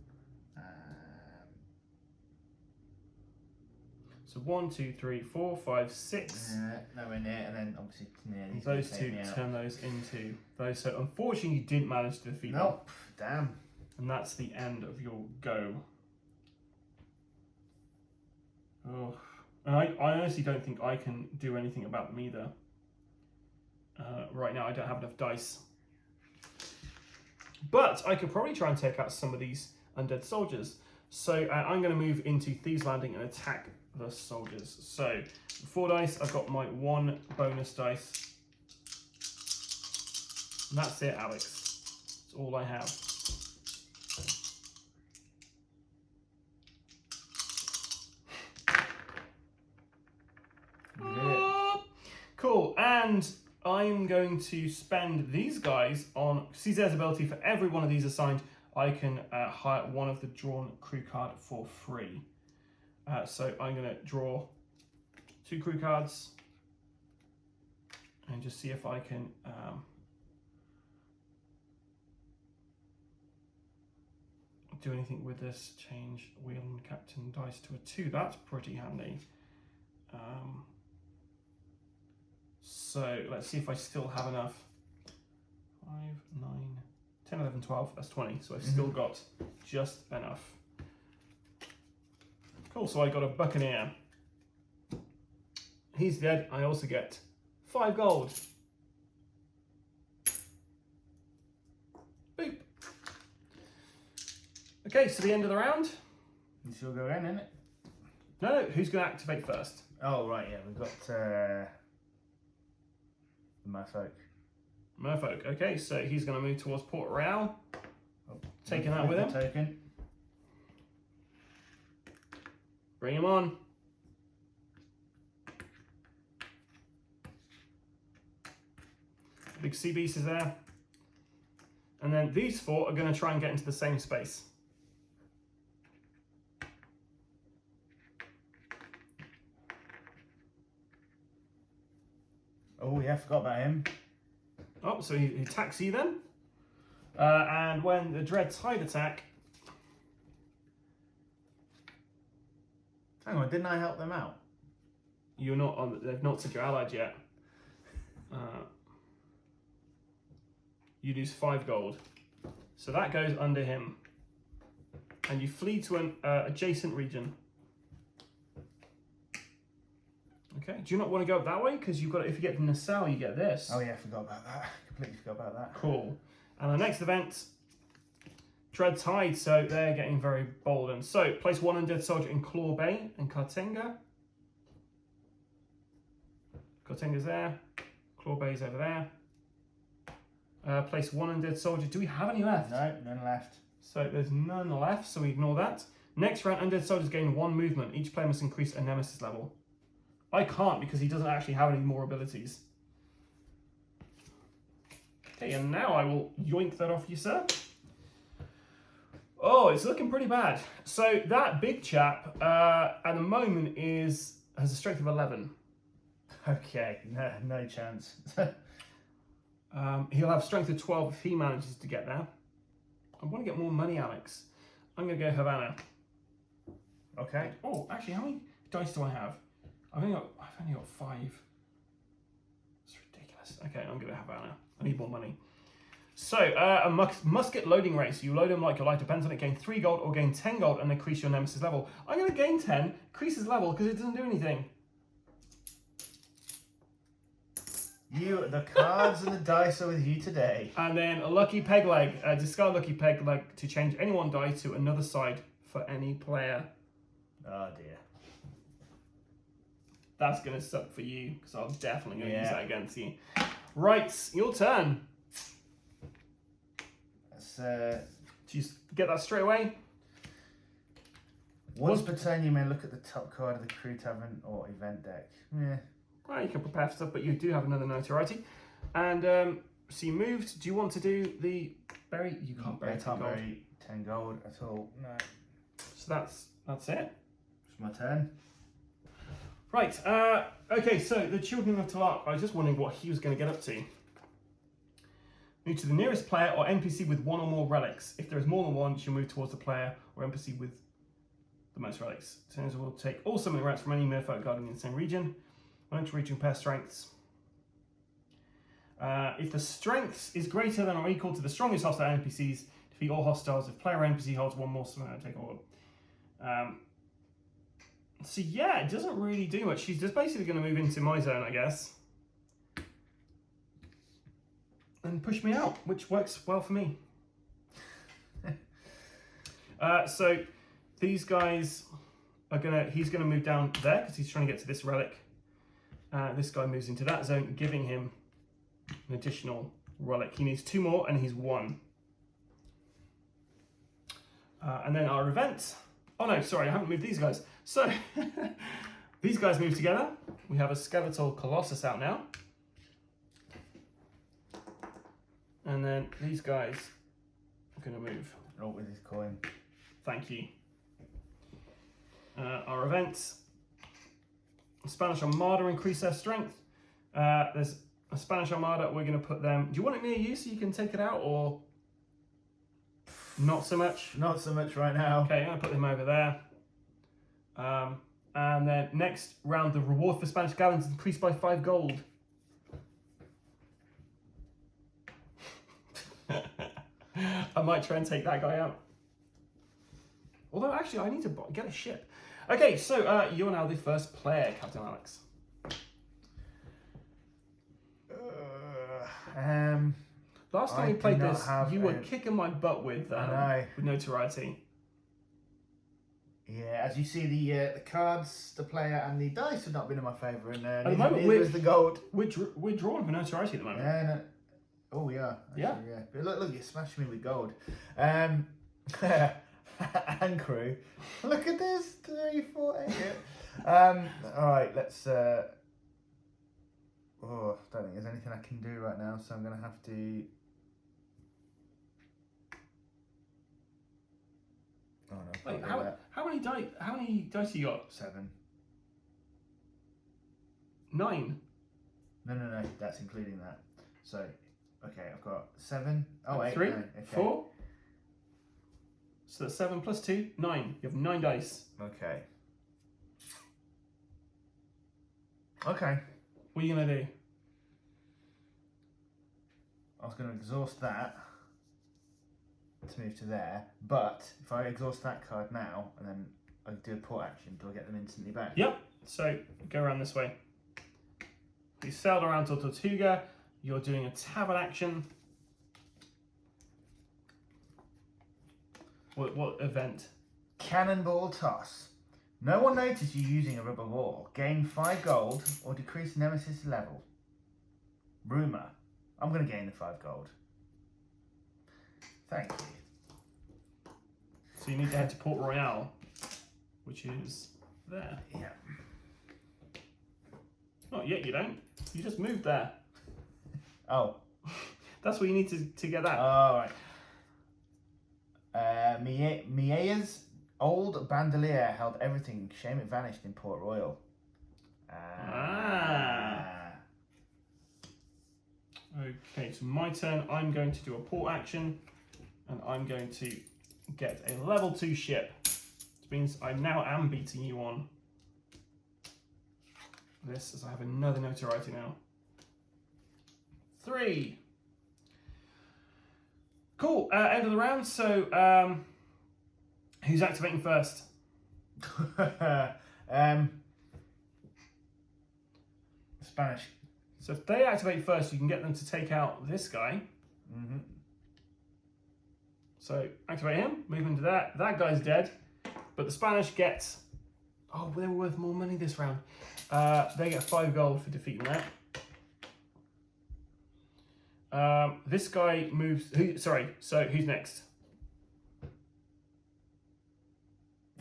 So 1, 2, 3, 4, 5, 6. Nowhere near, and then obviously Those 2 turn those into those. So unfortunately, you didn't manage to defeat them. Nope. Damn. And that's the end of your go. Oh, and I honestly don't think I can do anything about them either. Right now, I don't have enough dice. But I could probably try and take out some of these undead soldiers. So I'm going to move into Thieves' Landing and attack the soldiers. So 4 dice, I've got my 1 bonus dice. And that's it, Alex. That's all I have. Cool, and I'm going to spend these guys on Caesar's ability. For every one of these assigned, I can hire one of the drawn crew card for free. So I'm going to draw 2 crew cards and just see if I can do anything with this. Change wheel and captain dice to a 2. That's pretty handy. So let's see if I still have enough. 5, 9, 10, 11, 12, that's 20. So I've still got just enough. Cool, so I got a buccaneer. He's dead. I also get 5 gold. Boop. Okay, so the end of the round. You still go in, innit? No, who's going to activate first? Oh, right, yeah, we've got the Merfolk. Merfolk, okay, so he's going to move towards Port Royal. Oh, Taking that with him. Token. Bring him on. Big sea beast is there. And then these 4 are going to try and get into the same space. Oh yeah, forgot about him. Oh, so he attacks you then. And when the Dread Tide attack... Hang on, didn't I help them out? You're not on. They've not said you're allied yet. You lose 5 gold, so that goes under him, and you flee to an adjacent region. Okay. Do you not want to go up that way? Because you've got. If you get to Nassau, you get this. Oh yeah, forgot about that. Completely forgot about that. Cool. And the next event, Dread Tide. So they're getting very bold. And so place 1 undead soldier in Claw Bay and Cartenga. Cartenga's there. Claw Bay's over there. Place 1 undead soldier. Do we have any left? No, none left. So there's none left, so we ignore that. Next round, undead soldiers gain 1 movement. Each player must increase a Nemesis level. I can't because he doesn't actually have any more abilities. Okay, and now I will yoink that off you, sir. Oh, it's looking pretty bad. So that big chap at the moment has a strength of 11. Okay, no chance. He'll have strength of 12 if he manages to get there. I want to get more money, Alex. I'm going to go Havana. Okay. Oh, actually, how many dice do I have? I've only got 5. It's ridiculous. Okay, I'm going to Havana. I need more money. So, a musket loading rate. So you load them like your life depends on it. Gain 3 gold or gain 10 gold and increase your Nemesis level. I'm going to gain 10, increase his level because it doesn't do anything. The cards and the dice are with you today. And then a lucky peg leg. Discard lucky peg leg to change any 1 die to another side for any player. Oh dear. That's going to suck for you because I'm definitely going to use that against you. Right, your turn. Let's, Do you get that straight away? once per turn, you may look at the top card of the crew tavern or event deck. Yeah. Well, you can prepare for stuff, but you do have another notoriety. And so you moved. Do you want to do the bury? You can't bury 10 gold. Bury 10 gold at all. No. So that's it. It's my turn. Right. Okay. So the Children of Talak. I was just wondering what he was going to get up to. Move to the nearest player or NPC with one or more relics. If there is more than one, you move towards the player or NPC with the most relics. Turns will take all summoning rights from any merfolk guarding in the same region. When to region, pair strengths. If the strength is greater than or equal to the strongest hostile NPCs, defeat all hostiles. If player or NPC holds one more summon, take all. So yeah, it doesn't really do much. She's just basically going to move into my zone, I guess, and push me out, which works well for me. So these guys are he's gonna move down there because he's trying to get to this relic. This guy moves into that zone, giving him an additional relic. He needs 2 more and he's 1. And then our event. Oh no, sorry, I haven't moved these guys. So these guys move together. We have a skeletal colossus out now. And then these guys are gonna move. Oh, with his coin. Thank you. Our events. Spanish Armada increase their strength. There's a Spanish Armada. We're going to put them. Do you want it near you so you can take it out, or not so much? Not so much right now. Okay, I'm going to put them over there. And then next round, the reward for Spanish gallons increased by 5 gold. I might try and take that guy out. Although, actually, I need to get a ship. Okay, so you're now the first player, Captain Alex. Last time we played this, you were kicking my butt with notoriety. Yeah, as you see, the cards, the player, and the dice have not been in my favour, and at the moment, was the gold. We're drawing for notoriety at the moment. Yeah, no. Oh, we are. Actually, yeah. But look, you smashed me with gold. And crew. Look at this. 3, 4, 8. All right, let's. I don't think there's anything I can do right now, so I'm gonna have to. Oh no! Wait, how many dice? How many dice you got? 7. 9. No. That's including that. So, okay, I've got 7. Oh, 8. 3, no, okay. 4. So that's 7 plus 2, 9. You have 9 dice. Okay. Okay. What are you going to do? I was going to exhaust that to move to there, but if I exhaust that card now and then I do a port action, do I get them instantly back? Yep. So go around this way. You sailed around to Tortuga. You're doing a tavern action. What event? Cannonball toss. No one noticed you using a rubber ball. Gain 5 gold or decrease Nemesis level. Rumour. I'm going to gain the 5 gold. Thank you. So you need to head to Port Royal, which is there. Yeah. Not yet, you don't. You just moved there. Oh. That's what you need to get that. All right. Mia's old bandolier held everything. Shame it vanished in Port Royal. Okay, so my turn. I'm going to do a port action, and I'm going to get a level 2 ship. Which means I now am beating you on this, as I have another notoriety now. 3. Cool. End of the round. So, who's activating first? Spanish. So if they activate first, you can get them to take out this guy. Mm-hmm. So activate him. Move into that. That guy's dead. But the Spanish get. Oh, they were worth more money this round. They get 5 gold for defeating that. This guy moves. So who's next?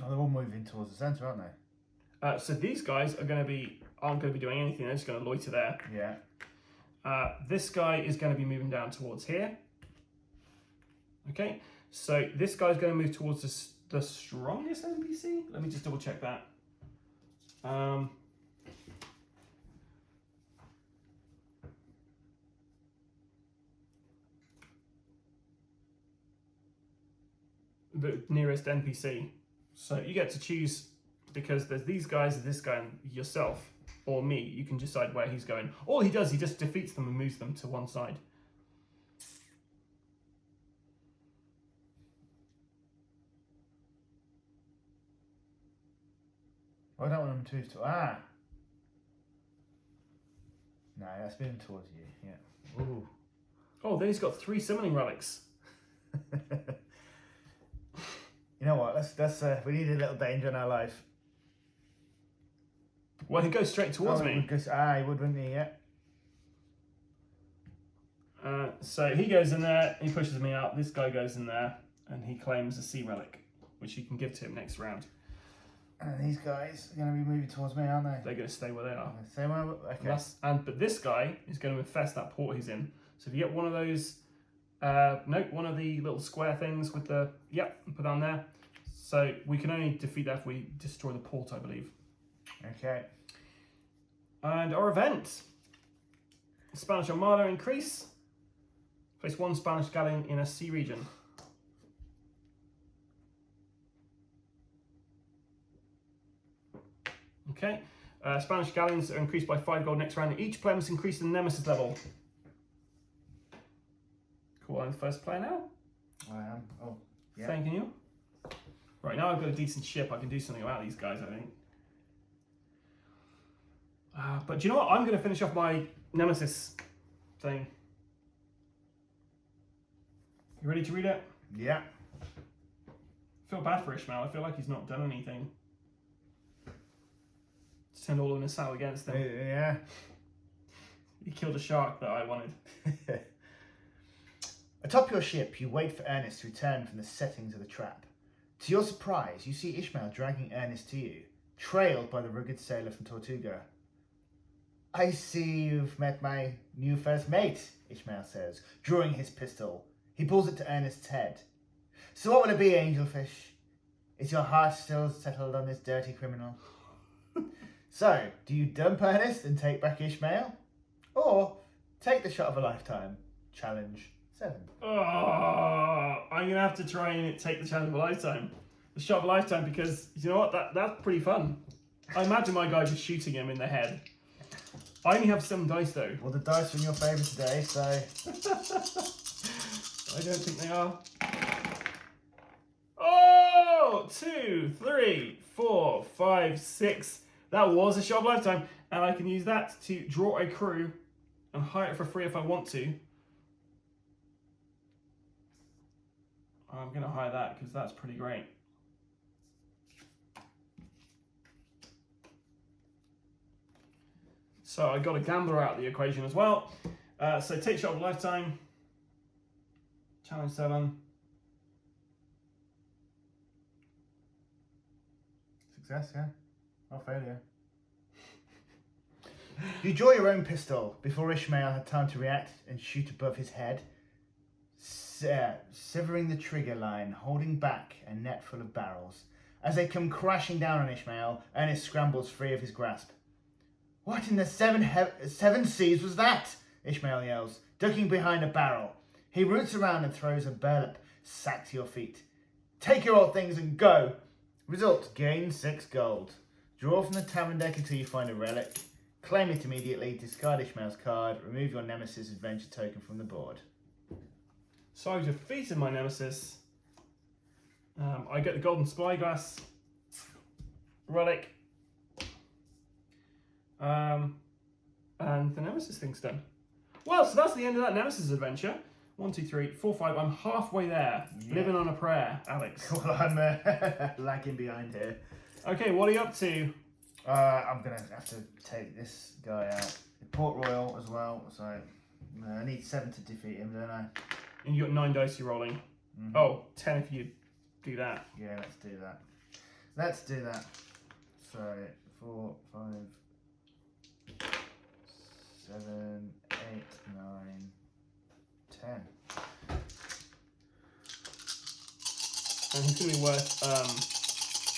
Oh, they're all moving towards the centre, aren't they? So these guys aren't going to be doing anything. They're just going to loiter there. Yeah. This guy is going to be moving down towards here. Okay. So this guy's going to move towards the strongest NPC. Let me just double check that. The nearest NPC. So you get to choose, because there's these guys, this guy, and yourself, or me. You can decide where he's going. All he does, he just defeats them and moves them to one side. I don't want them to move to... No, that's moving towards you, yeah. Ooh. Oh, then he's got 3 summoning relics. You know what, let's we need a little danger in our life. Well, he goes straight towards me. He would, wouldn't he, yeah. So he goes in there, he pushes me out, this guy goes in there, and he claims a sea relic, which you can give to him next round. And these guys are going to be moving towards me, aren't they? They're going to stay where they are. Stay where, okay. But this guy is going to infest that port he's in. So if you get one of those, one of the little square things with the, put down there. So we can only defeat that if we destroy the port, I believe. Okay. And our event. Spanish Armada increase. Place 1 Spanish galleon in a sea region. Okay. Spanish galleons are increased by 5 gold next round. Each player must increase the Nemesis level. Cool, I'm the first player now. I am. Oh, yeah. Thank you. Right, now I've got a decent ship. I can do something about these guys, I think. But do you know what? I'm going to finish off my Nemesis thing. You ready to read it? Yeah. I feel bad for Ishmael. I feel like he's not done anything. Turned all in a sow against him. Yeah. He killed a shark that I wanted. Atop your ship, you wait for Ernest to return from the settings of the trap. To your surprise, you see Ishmael dragging Ernest to you, trailed by the rugged sailor from Tortuga. I see you've met my new first mate, Ishmael says, drawing his pistol. He pulls it to Ernest's head. So what will it be, Angelfish? Is your heart still settled on this dirty criminal? So, do you dump Ernest and take back Ishmael? Or take the shot of a lifetime? Challenge 7. Oh, I'm going to have to try and take the challenge of a lifetime. The shot of a lifetime, because, you know what, that's pretty fun. I imagine my guy just shooting him in the head. I only have 7 dice though. Well, the dice are in your favour today, so... I don't think they are. Oh! 2, 3, 4, 5, 6. That was a shot of a lifetime. And I can use that to draw a crew and hire it for free if I want to. I'm going to hire that because that's pretty great. So I got a gambler out of the equation as well. So take shot of a lifetime. Challenge 7. Success, yeah. Or failure. You draw your own pistol before Ishmael had time to react and shoot above his head, severing the trigger line, holding back a net full of barrels. As they come crashing down on Ishmael, Ernest scrambles free of his grasp. What in the seven seas was that? Ishmael yells, ducking behind a barrel. He roots around and throws a burlap sack to your feet. Take your old things and go. Result, gain 6 gold. Draw from the tavern deck until you find a relic. Claim it immediately, discard Ishmael's card, remove your Nemesis adventure token from the board. So I've defeated my Nemesis. I get the golden spyglass relic. And the Nemesis thing's done. Well, so that's the end of that Nemesis adventure. 1, 2, 3, 4, 5. I'm halfway there. Yeah. Living on a prayer, Alex. Well, I'm lagging behind here. Okay, what are you up to? I'm going to have to take this guy out. Port Royal as well, so... I need 7 to defeat him, don't I? And you got 9 dice you're rolling. Mhm. Oh, 10 if you do that. Yeah, let's do that. Let's do that. So 4, 5, 7, 8, 9, 10. And he's going to be worth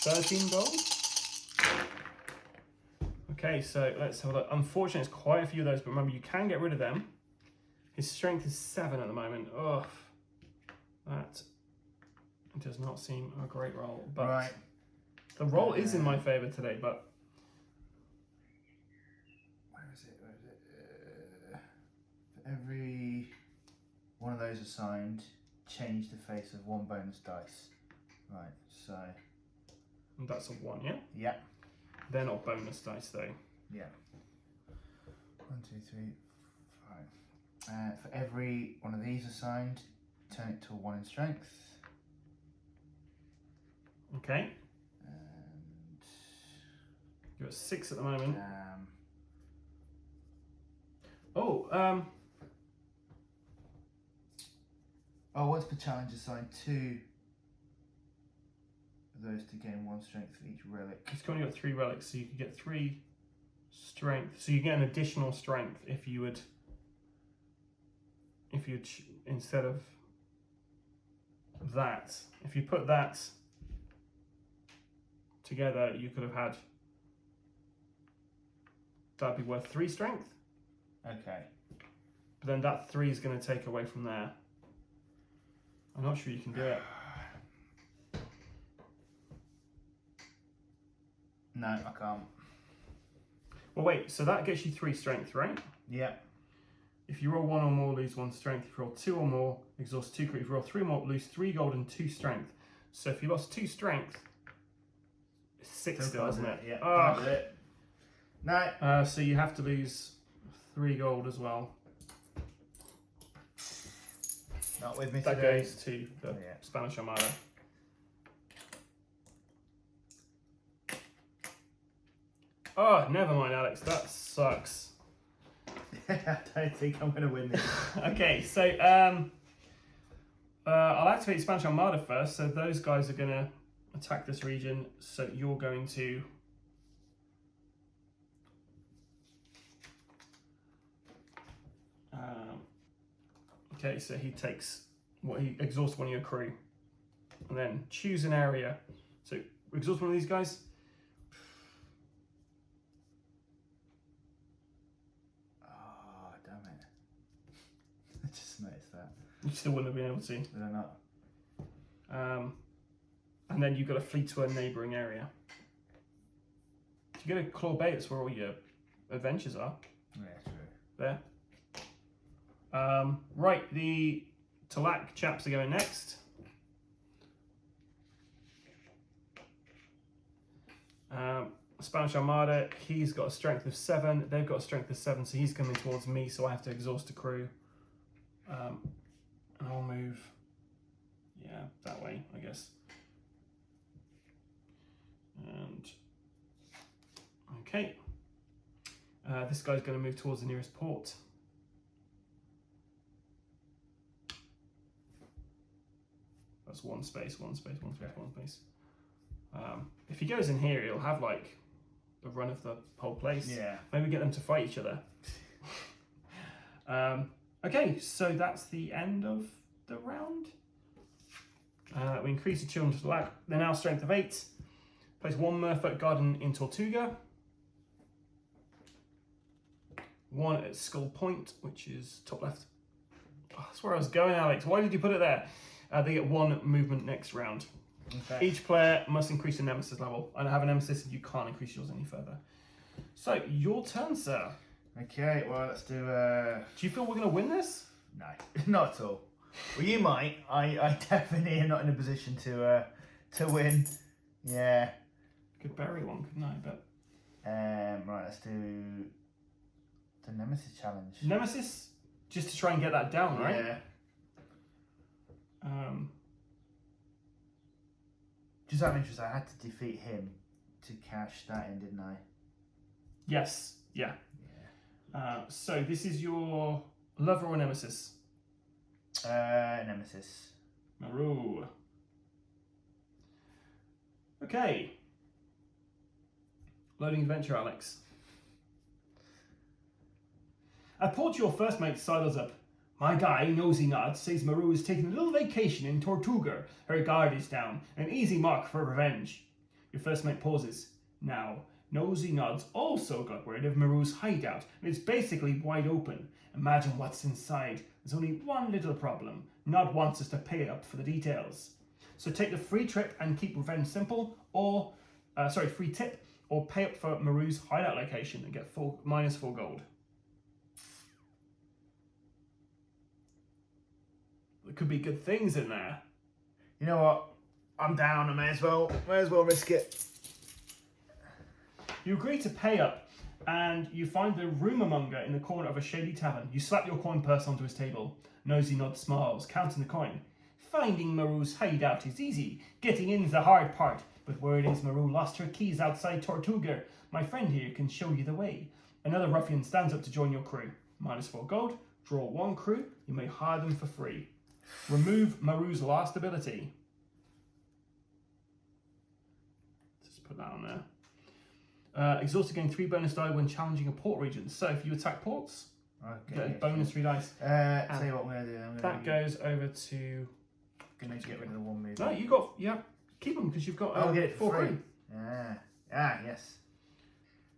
13 gold. Okay, so let's have a look. Unfortunately, it's quite a few of those, but remember, you can get rid of them. His strength is 7 at the moment. Ugh. That does not seem a great roll. But Right. the roll is in my favour today, but... Where is it? For every one of those assigned, change the face of 1 bonus dice. Right, so... And that's a 1, yeah? Yeah. They're not bonus dice, though. Yeah. 1, 2, 3, 5. For every one of these assigned, turn it to a 1 in strength. Okay. And... You're at 6 at the moment. Oh, once per challenge, assign 2 of those to gain 1 strength for each relic. It's only got 3 relics, so you could get 3 strength. So you get an additional strength if you would... instead of that, if you put that together, you could have had... That'd be worth 3 strength. Okay. But then that 3 is going to take away from there. I'm not sure you can do it. No, I can't. Well, wait, so that gets you 3 strength, right? Yeah. If you roll 1 or more, lose 1 strength. If you roll 2 or more, exhaust 2 crit. If you roll 3 or more, lose 3 gold and 2 strength. So if you lost 2 strength, it's 6 still, isn't it? Yeah. Oh. That's it. No. So you have to lose 3 gold as well. Not with me That today. goes to the Spanish Armada. Oh, never mind, Alex. That sucks. I don't think I'm going to win this. Okay, so I'll activate Spanish Armada first. So those guys are going to attack this region. So you're going to... okay, so he exhausts one of your crew. And then choose an area. So exhaust one of these guys. Oh, damn it. I just noticed that. You still wouldn't have been able to. Did I not? And then you've got to flee to a neighbouring area. You go to Claw Bay, that's where all your adventures are. Yeah, true. There. Right, the Talak chaps are going next. Spanish Armada, he's got a strength of 7. They've got a strength of 7, so he's coming towards me, so I have to exhaust a crew. And I'll move, that way, I guess. And, okay. This guy's going to move towards the nearest port. That's 1 space, 1 space, 1 space, 1 space. If he goes in here, he'll have like the run of the whole place. Yeah. Maybe get them to fight each other. Okay, so that's the end of the round. We increase the children's lag. They're now strength of 8. Place 1 Merfolk Garden in Tortuga. 1 at Skull Point, which is top left. Oh, that's where I was going, Alex. Why did you put it there? They get 1 movement next round. Okay. Each player must increase a Nemesis level. I don't have a Nemesis, and you can't increase yours any further. So, your turn, sir. Okay, well, let's do... Do you feel we're going to win this? No, not at all. Well, you might. I definitely am not in a position to win. Yeah. Could bury one, couldn't I? But right, let's do the Nemesis challenge. Nemesis, just to try and get that down, right? Yeah. Just out of interest, I had to defeat him to cash that in, didn't I? Yes. Yeah. So this is your Lover or Nemesis? Nemesis. Meru. Okay. Loading adventure, Alex. At port, your first mate sidles up. My guy, Nosy Nods, says Meru is taking a little vacation in Tortuga. Her guard is down. An easy mark for revenge. Your first mate pauses. Now, Nosy Nods also got word of Meru's hideout, and it's basically wide open. Imagine what's inside. There's only one little problem. Nod wants us to pay up for the details. So take the free trip and keep revenge simple, or, free tip, or pay up for Meru's hideout location and get -4 gold. There could be good things in there. You know what? I'm down. I may as well risk it. You agree to pay up, and you find the rumour monger in the corner of a shady tavern. You slap your coin purse onto his table. Nosy Nod smiles, counting the coin. Finding Meru's hideout is easy. Getting in's the hard part. But word is Meru lost her keys outside Tortuga. My friend here can show you the way. Another ruffian stands up to join your crew. -4 gold. Draw 1 crew. You may hire them for free. Remove Meru's last ability. Just put that on there. Exhausted, gain 3 bonus die when challenging a port region. So if you attack ports, Okay. get a bonus 3 dice. Tell you what I'm going to do. That goes over to... I'm going to get rid of the 1 move. No, you got... Yeah, keep them because you've got I'll get it 4 for crew. free. Yes.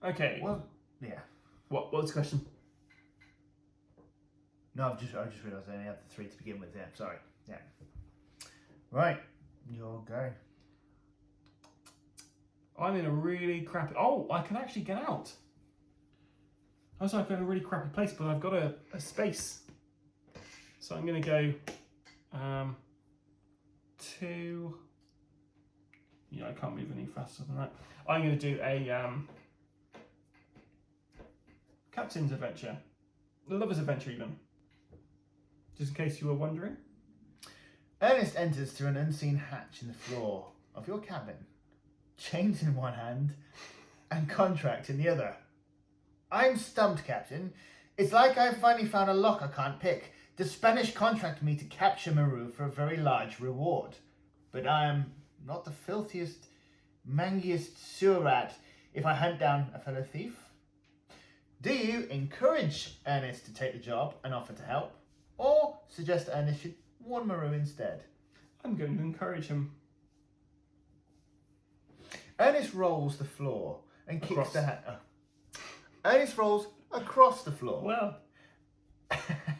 Okay. Well, yeah. What's the question? No, I just realised I only had the 3 to begin with. Yeah, sorry. Yeah. Right, your go. I'm in a really crappy... Oh, I can actually get out. I was like in a really crappy place, but I've got a space. So I'm going to go to... Yeah, I can't move any faster than that. I'm going to do a captain's adventure. The lover's adventure even. Just in case you were wondering. Ernest enters through an unseen hatch in the floor of your cabin. Chains in one hand and contract in the other. I'm stumped, Captain. It's like I've finally found a lock I can't pick. The Spanish contract me to capture Meru for a very large reward. But I am not the filthiest, mangiest sewer rat if I hunt down a fellow thief. Do you encourage Ernest to take the job and offer to help? Or suggest Ernest should warn Meru instead? I'm going to encourage him. Ernest rolls the floor and kicks Across. the hat. Ernest rolls across the floor. Well,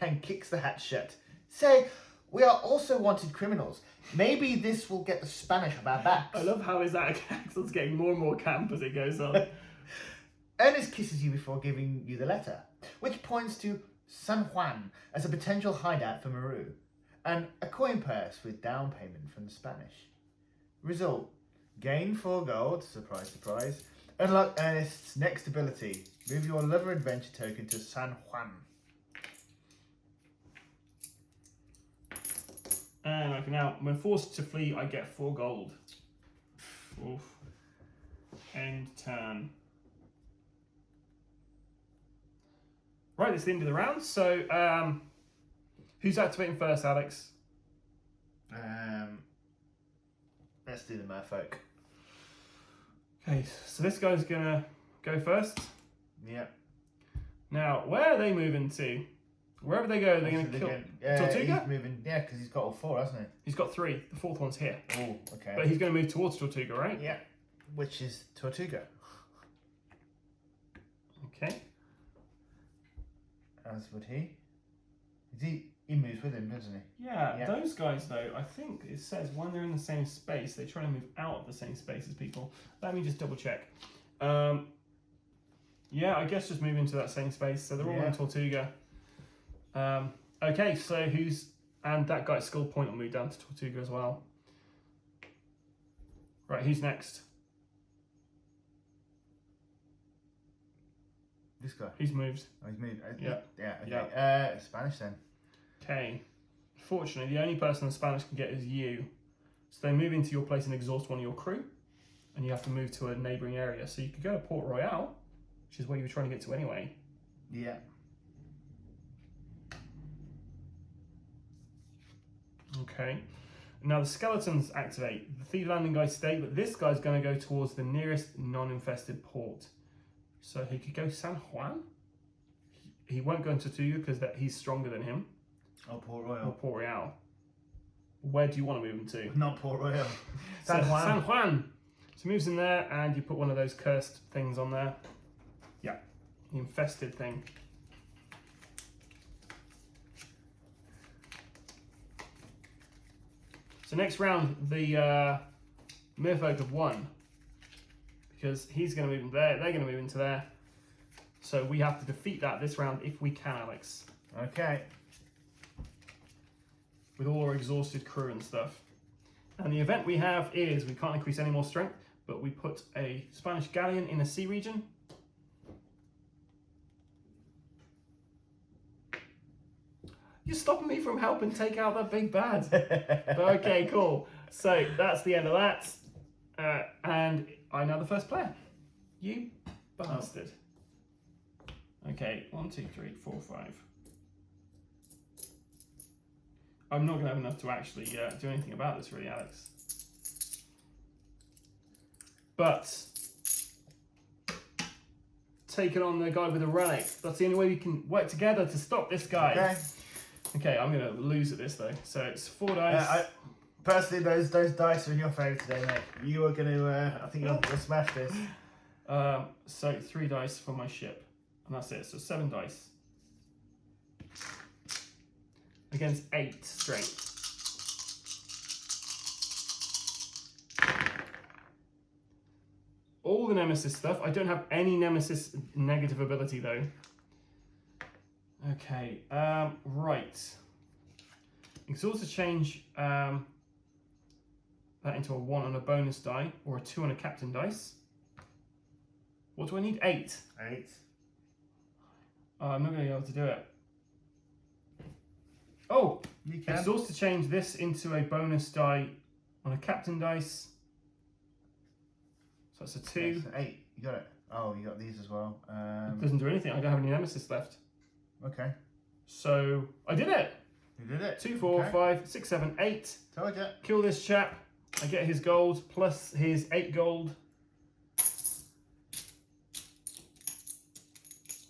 and kicks the hatch shut. Say, we are also wanted criminals. Maybe this will get the Spanish off our backs. I love how his accent's getting more and more camp as it goes on. Ernest kisses you before giving you the letter, which points to San Juan as a potential hideout for Meru, and a coin purse with down payment from the Spanish. Result: gain 4 gold, surprise, surprise. Unlock Ernest's next ability. Move your lover adventure token to San Juan. And I can now, when forced to flee, I get 4 gold. Oof. End turn. Right, that's the end of the round. So, who's activating first, Alex? Let's do the merfolk. Okay, so this guy's gonna go first. Yep. Now, where are they moving to? Wherever they go, they're gonna kill Tortuga? He's moving, yeah, because he's got all 4, hasn't he? He's got 3. The 4th one's here. Oh, okay. But he's gonna move towards Tortuga, right? Yeah, which is Tortuga. Okay. As would he. He moves with him, doesn't he? Yeah, those guys though, I think it says when they're in the same space, they try to move out of the same space as people. Let me just double check. Yeah, I guess just move into that same space. So they're all in Tortuga. Okay, so and that guy's skill point will move down to Tortuga as well. Right, who's next? This guy. Who's moved? Oh, he's moved. Yeah. Yeah, okay. Yeah. Spanish then. Okay. Fortunately, the only person the Spanish can get is you. So they move into your place and exhaust one of your crew. And you have to move to a neighbouring area. So you could go to Port Royal, which is where you were trying to get to anyway. Yeah. Okay. Now the skeletons activate. The 3 landing guys stay, but this guy's going to go towards the nearest non-infested port. So he could go San Juan. He won't go into Tortuga because he's stronger than him. Oh, Port Royal. Or Port Royal. Where do you want to move him to? Not Port Royal. San Juan. San Juan. So he moves in there, and you put one of those cursed things on there. Yeah, the infested thing. So next round, the Merfolk have won because he's going to move in there. They're going to move into there. So we have to defeat that this round if we can, Alex. Okay. With all our exhausted crew and stuff. And the event we have is we can't increase any more strength, but we put a Spanish galleon in a sea region. You're stopping me from helping take out that big bad. Okay, cool. So that's the end of that. And I'm now the first player. You bastard. Okay, 1, 2, 3, 4, 5. I'm not going to have enough to actually do anything about this, really, Alex. But taking on the guy with the relic. That's the only way we can work together to stop this guy. Okay. Okay, I'm going to lose at this, though. So it's 4 dice. Personally, those dice are in your favour today, mate. You are going to, I think you'll smash this. So 3 dice for my ship. And that's it. So 7 dice. Against 8 strength. All the Nemesis stuff. I don't have any Nemesis negative ability though. Okay, right. You can also change that into a 1 on a bonus die or a 2 on a captain dice. What do I need? 8. 8. I'm not going to be able to do it. Oh, you can. It's also to change this into a bonus die on a captain dice. So that's a 2. That's 8. You got it. Oh, you got these as well. It doesn't do anything. I don't have any Nemesis left. Okay. So I did it. You did it. 2, 4, okay. 5, 6, 7, 8. Told you. Kill this chap. I get his gold plus his 8 gold.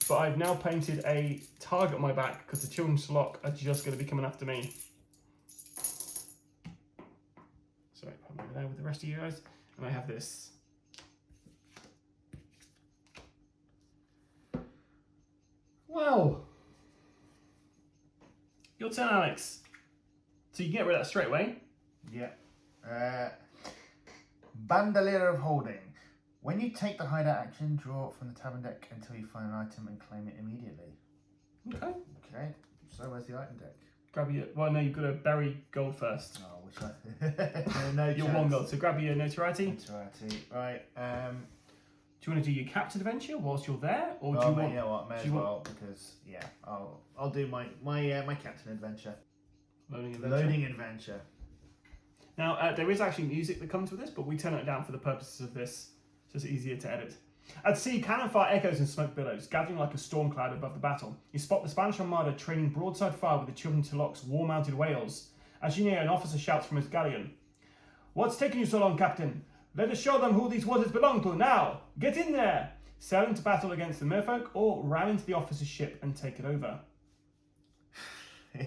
But I've now painted a target on my back because the children's flock are just going to be coming after me. Sorry, put me over there with the rest of you guys. And I have this. Well, your turn, Alex. So you can get rid of that straight away. Yeah. Bandolier of Holding. When you take the hideout action, draw from the tavern deck until you find an item and claim it immediately. Okay. Okay. So where's the item deck? Grab your. Well, no, you've got to bury gold first. Oh, which one? No Your chance. 1 gold. So grab your notoriety. Notoriety. Right. Do you want to do your captain adventure whilst you're there, or do you want? You know what? May as well because yeah, I'll do my captain adventure. Loading adventure. Loading adventure. Now there is actually music that comes with this, but we turn it down for the purposes of this, so it's easier to edit. At sea, cannon fire echoes and smoke billows, gathering like a storm cloud above the battle. You spot the Spanish Armada training broadside fire with the Children Tulloch's war-mounted whales. As you near, an officer shouts from his galleon, "What's taking you so long, Captain? Let us show them who these waters belong to now! Get in there! Sail into battle against the merfolk, or ram into the officer's ship and take it over."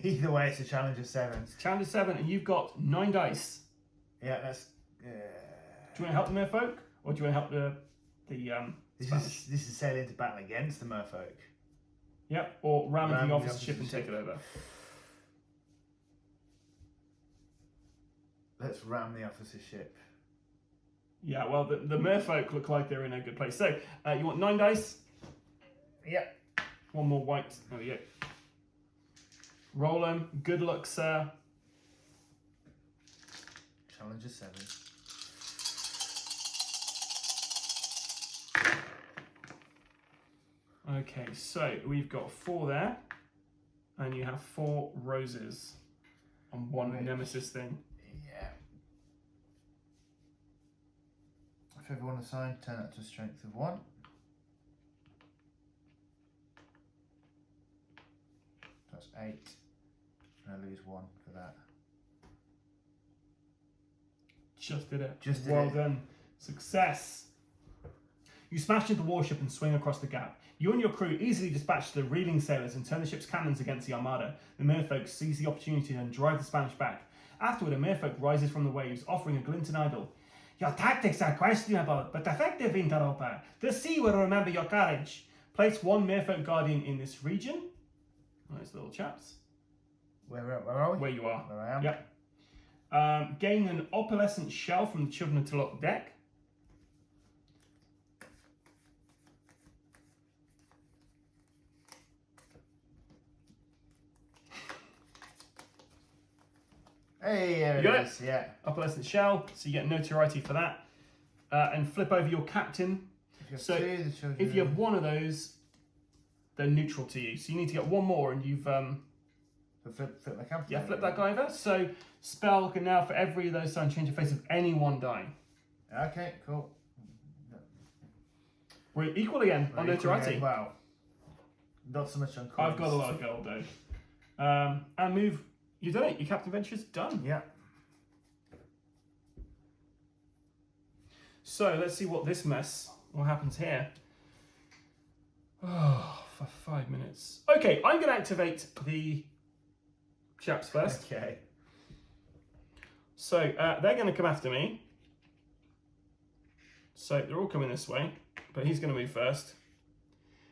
Either way, it's a challenge of 7. Challenge of 7, and you've got 9 dice. Yeah, that's. Do you want to help the merfolk, or do you want to help the Spanish? This is sailing into battle against the merfolk. Yep, or ram into the officer's ship and take it over. Let's ram the officer's ship. Yeah, well, the merfolk look like they're in a good place. So, you want 9 dice? Yep. 1 more white. There we go. Roll them. Good luck, sir. Challenge of 7. Okay, so we've got 4 there, and you have 4 roses on 1 Nemesis thing. Yeah. If everyone assigned, turn that to a strength of 1. That's 8. And I lose 1 for that. Just did it. Just did well it. done. Success. You smash into the warship and swing across the gap. You and your crew easily dispatch the reeling sailors and turn the ship's cannons against the armada. The merfolk seize the opportunity and drive the Spanish back. Afterward, a merfolk rises from the waves, offering a glinting idol. Your tactics are questionable, but effective, interloper. The sea will remember your courage. Place 1 merfolk guardian in this region. Nice little chaps. Where are we? Where you are. Where I am? Yep. Gain an opalescent shell from the Children of Tulok deck. Hey, there You got it is. Yeah. Opalescent shell, so you get notoriety for that. And flip over your captain. So if you have one of those, they're neutral to you. So you need to get one more, and you've Flip the captain. yeah, flip that guy over. So spell can now for every of those signs change the face of any one die. Okay, cool. We're equal again on notoriety. Wow. Not so much on coins. I've got a lot of gold though. And move. You done it. Your captain venture's done. Yeah. So let's see what happens here. Oh, for 5 minutes. Okay, I'm going to activate the chaps first. Okay. So they're going to come after me. So they're all coming this way, but he's going to move first.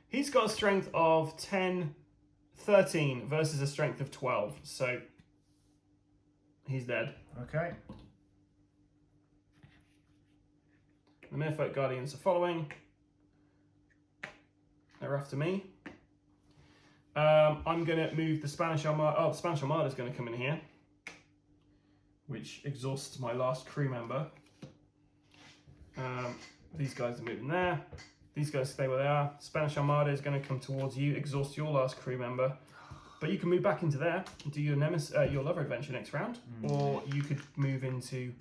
He's got a strength of 13 versus a strength of 12. So he's dead. Okay. The Merfolk Guardians are following. They're after me. I'm going to move the Spanish Armada. Oh, the Spanish Armada is going to come in here, which exhausts my last crew member. These guys are moving there. These guys stay where they are. Spanish Armada is going to come towards you, exhaust your last crew member. But you can move back into there and do your Nemesis, your Lover adventure next round. Or you could move into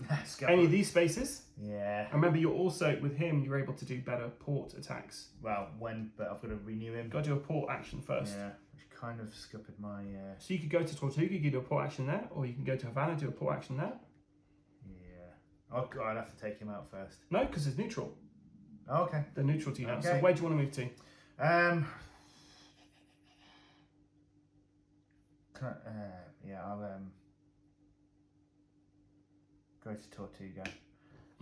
any of these spaces. Yeah. And remember, you're also, with him, you're able to do better port attacks. Well, but I've got to renew him. You've got to do a port action first. Yeah, which kind of scuppered my... So you could go to Tortuga, you could do a port action there, or you can go to Havana, do a port action there. Yeah. Oh, God, I'd have to take him out first. No, because it's neutral. Oh, okay. They're neutral to you now. Okay. So where do you want to move to? I'll go to Tortuga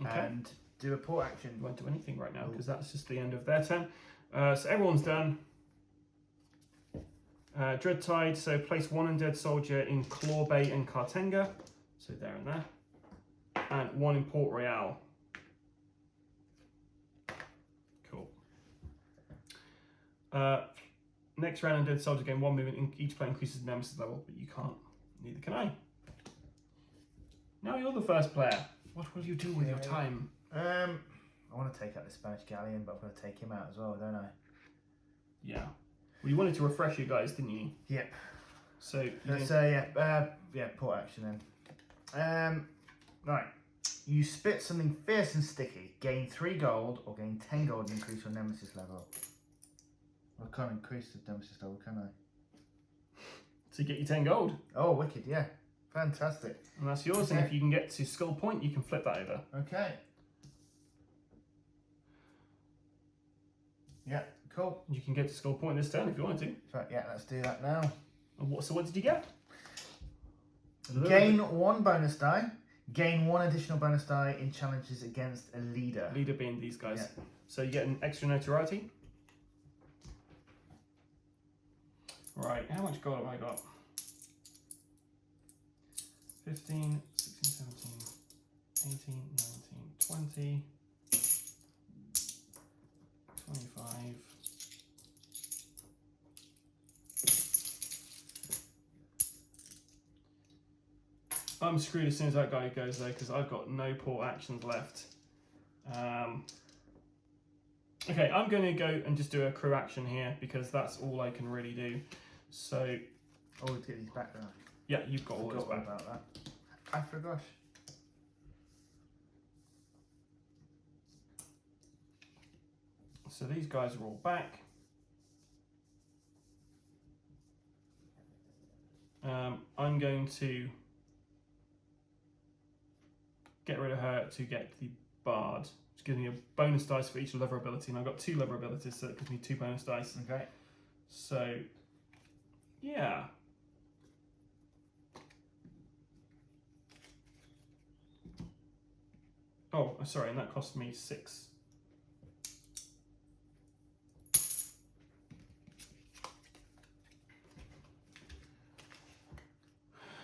Okay. and do a port action. You won't do anything right now because that's just the end of their turn. So everyone's done. Dreadtide, so place 1 undead soldier in Claw Bay and Cartenga. So there and there. And 1 in Port Royal. Cool. Next round, undead soldier gain 1 movement. Each player increases the Nemesis level, but you can't. Neither can I. Now you're the first player. What will you do with your time? I want to take out the Spanish galleon, but I've got to take him out as well, don't I? Yeah. Well, you wanted to refresh you guys, didn't you? Yep. So port action then. Right. You spit something fierce and sticky. Gain 3 gold or gain 10 gold and increase your Nemesis level. I can't increase the Nemesis level, can I? to get you 10 gold. Oh, wicked, yeah. Fantastic. And that's yours. Okay. And if you can get to Skull Point, you can flip that over. Okay. Yeah, cool. You can get to Skull Point this turn if you wanted to. So, yeah, let's do that now. And so what did you get? Gain 1 bonus die. Gain 1 additional bonus die in challenges against a leader. Leader being these guys. Yeah. So you get an extra notoriety. Right, how much gold have I got? 15, 16, 17, 18, 19, 20, 25. I'm screwed as soon as that guy goes though, because I've got no port actions left. Okay, I'm going to go and just do a crew action here because that's all I can really do. So, Oh, to get these back there. yeah, you've got all those Forgot back. about that. I forgot. So these guys are all back. I'm going to get rid of her to get the Bard, which gives me a bonus dice for each lever ability, and I've got 2 lever abilities, so it gives me 2 bonus dice. Okay. So, yeah. Oh, sorry, and that cost me 6.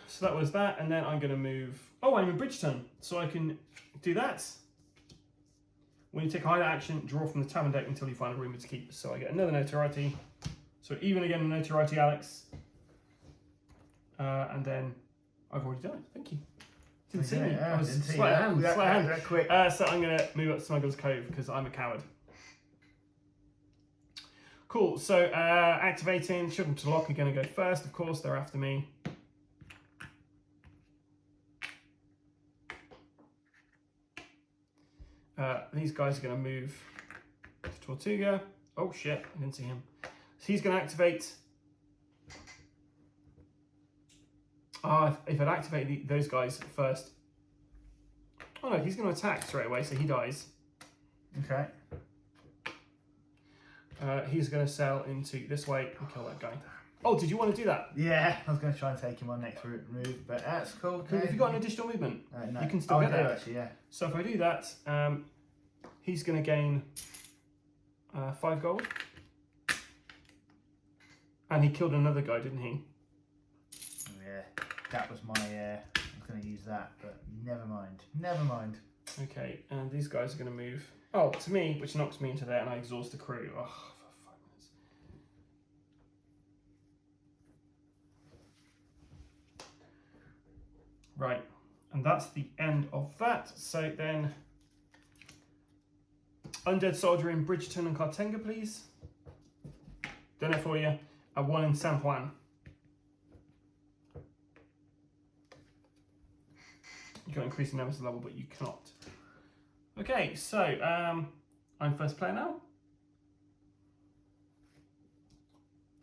So that was that, and then I'm going to move... Oh, I'm in Bridgeton, so I can do that. When you take a hideout action, draw from the tavern deck until you find a room to keep. So I get another notoriety. So even again, notoriety, Alex. And then I've already done it. Thank you. Didn't see me. I was sleight of hand. Quick. So I'm going to move up to Smuggler's Cove because I'm a coward. Cool. So activating, shove them to lock are going to go first. Of course, they're after me. These guys are going to move to Tortuga. Oh shit, I didn't see him. So he's going to activate. If I'd activate those guys first. Oh no, he's going to attack straight away, so he dies. Okay. He's going to sail into this way and kill that guy. Oh, did you want to do that? Yeah, I was going to try and take him on next move, but that's cool. Have you got an additional movement? No. You can still get that. Actually, yeah. So if I do that, he's going to gain 5 gold. And he killed another guy, didn't he? Yeah, that was my... I was going to use that, but never mind. Never mind. Okay, and these guys are going to move... Oh, to me, which knocks me into there, and I exhaust the crew. Oh, for 5 minutes. Right, and that's the end of that. So then... Undead Soldier in Bridgeton and Cartenga, please. Done it for you. A 1 in San Juan. You can increase the Nemesis level, but you cannot. Okay, so I'm first player now.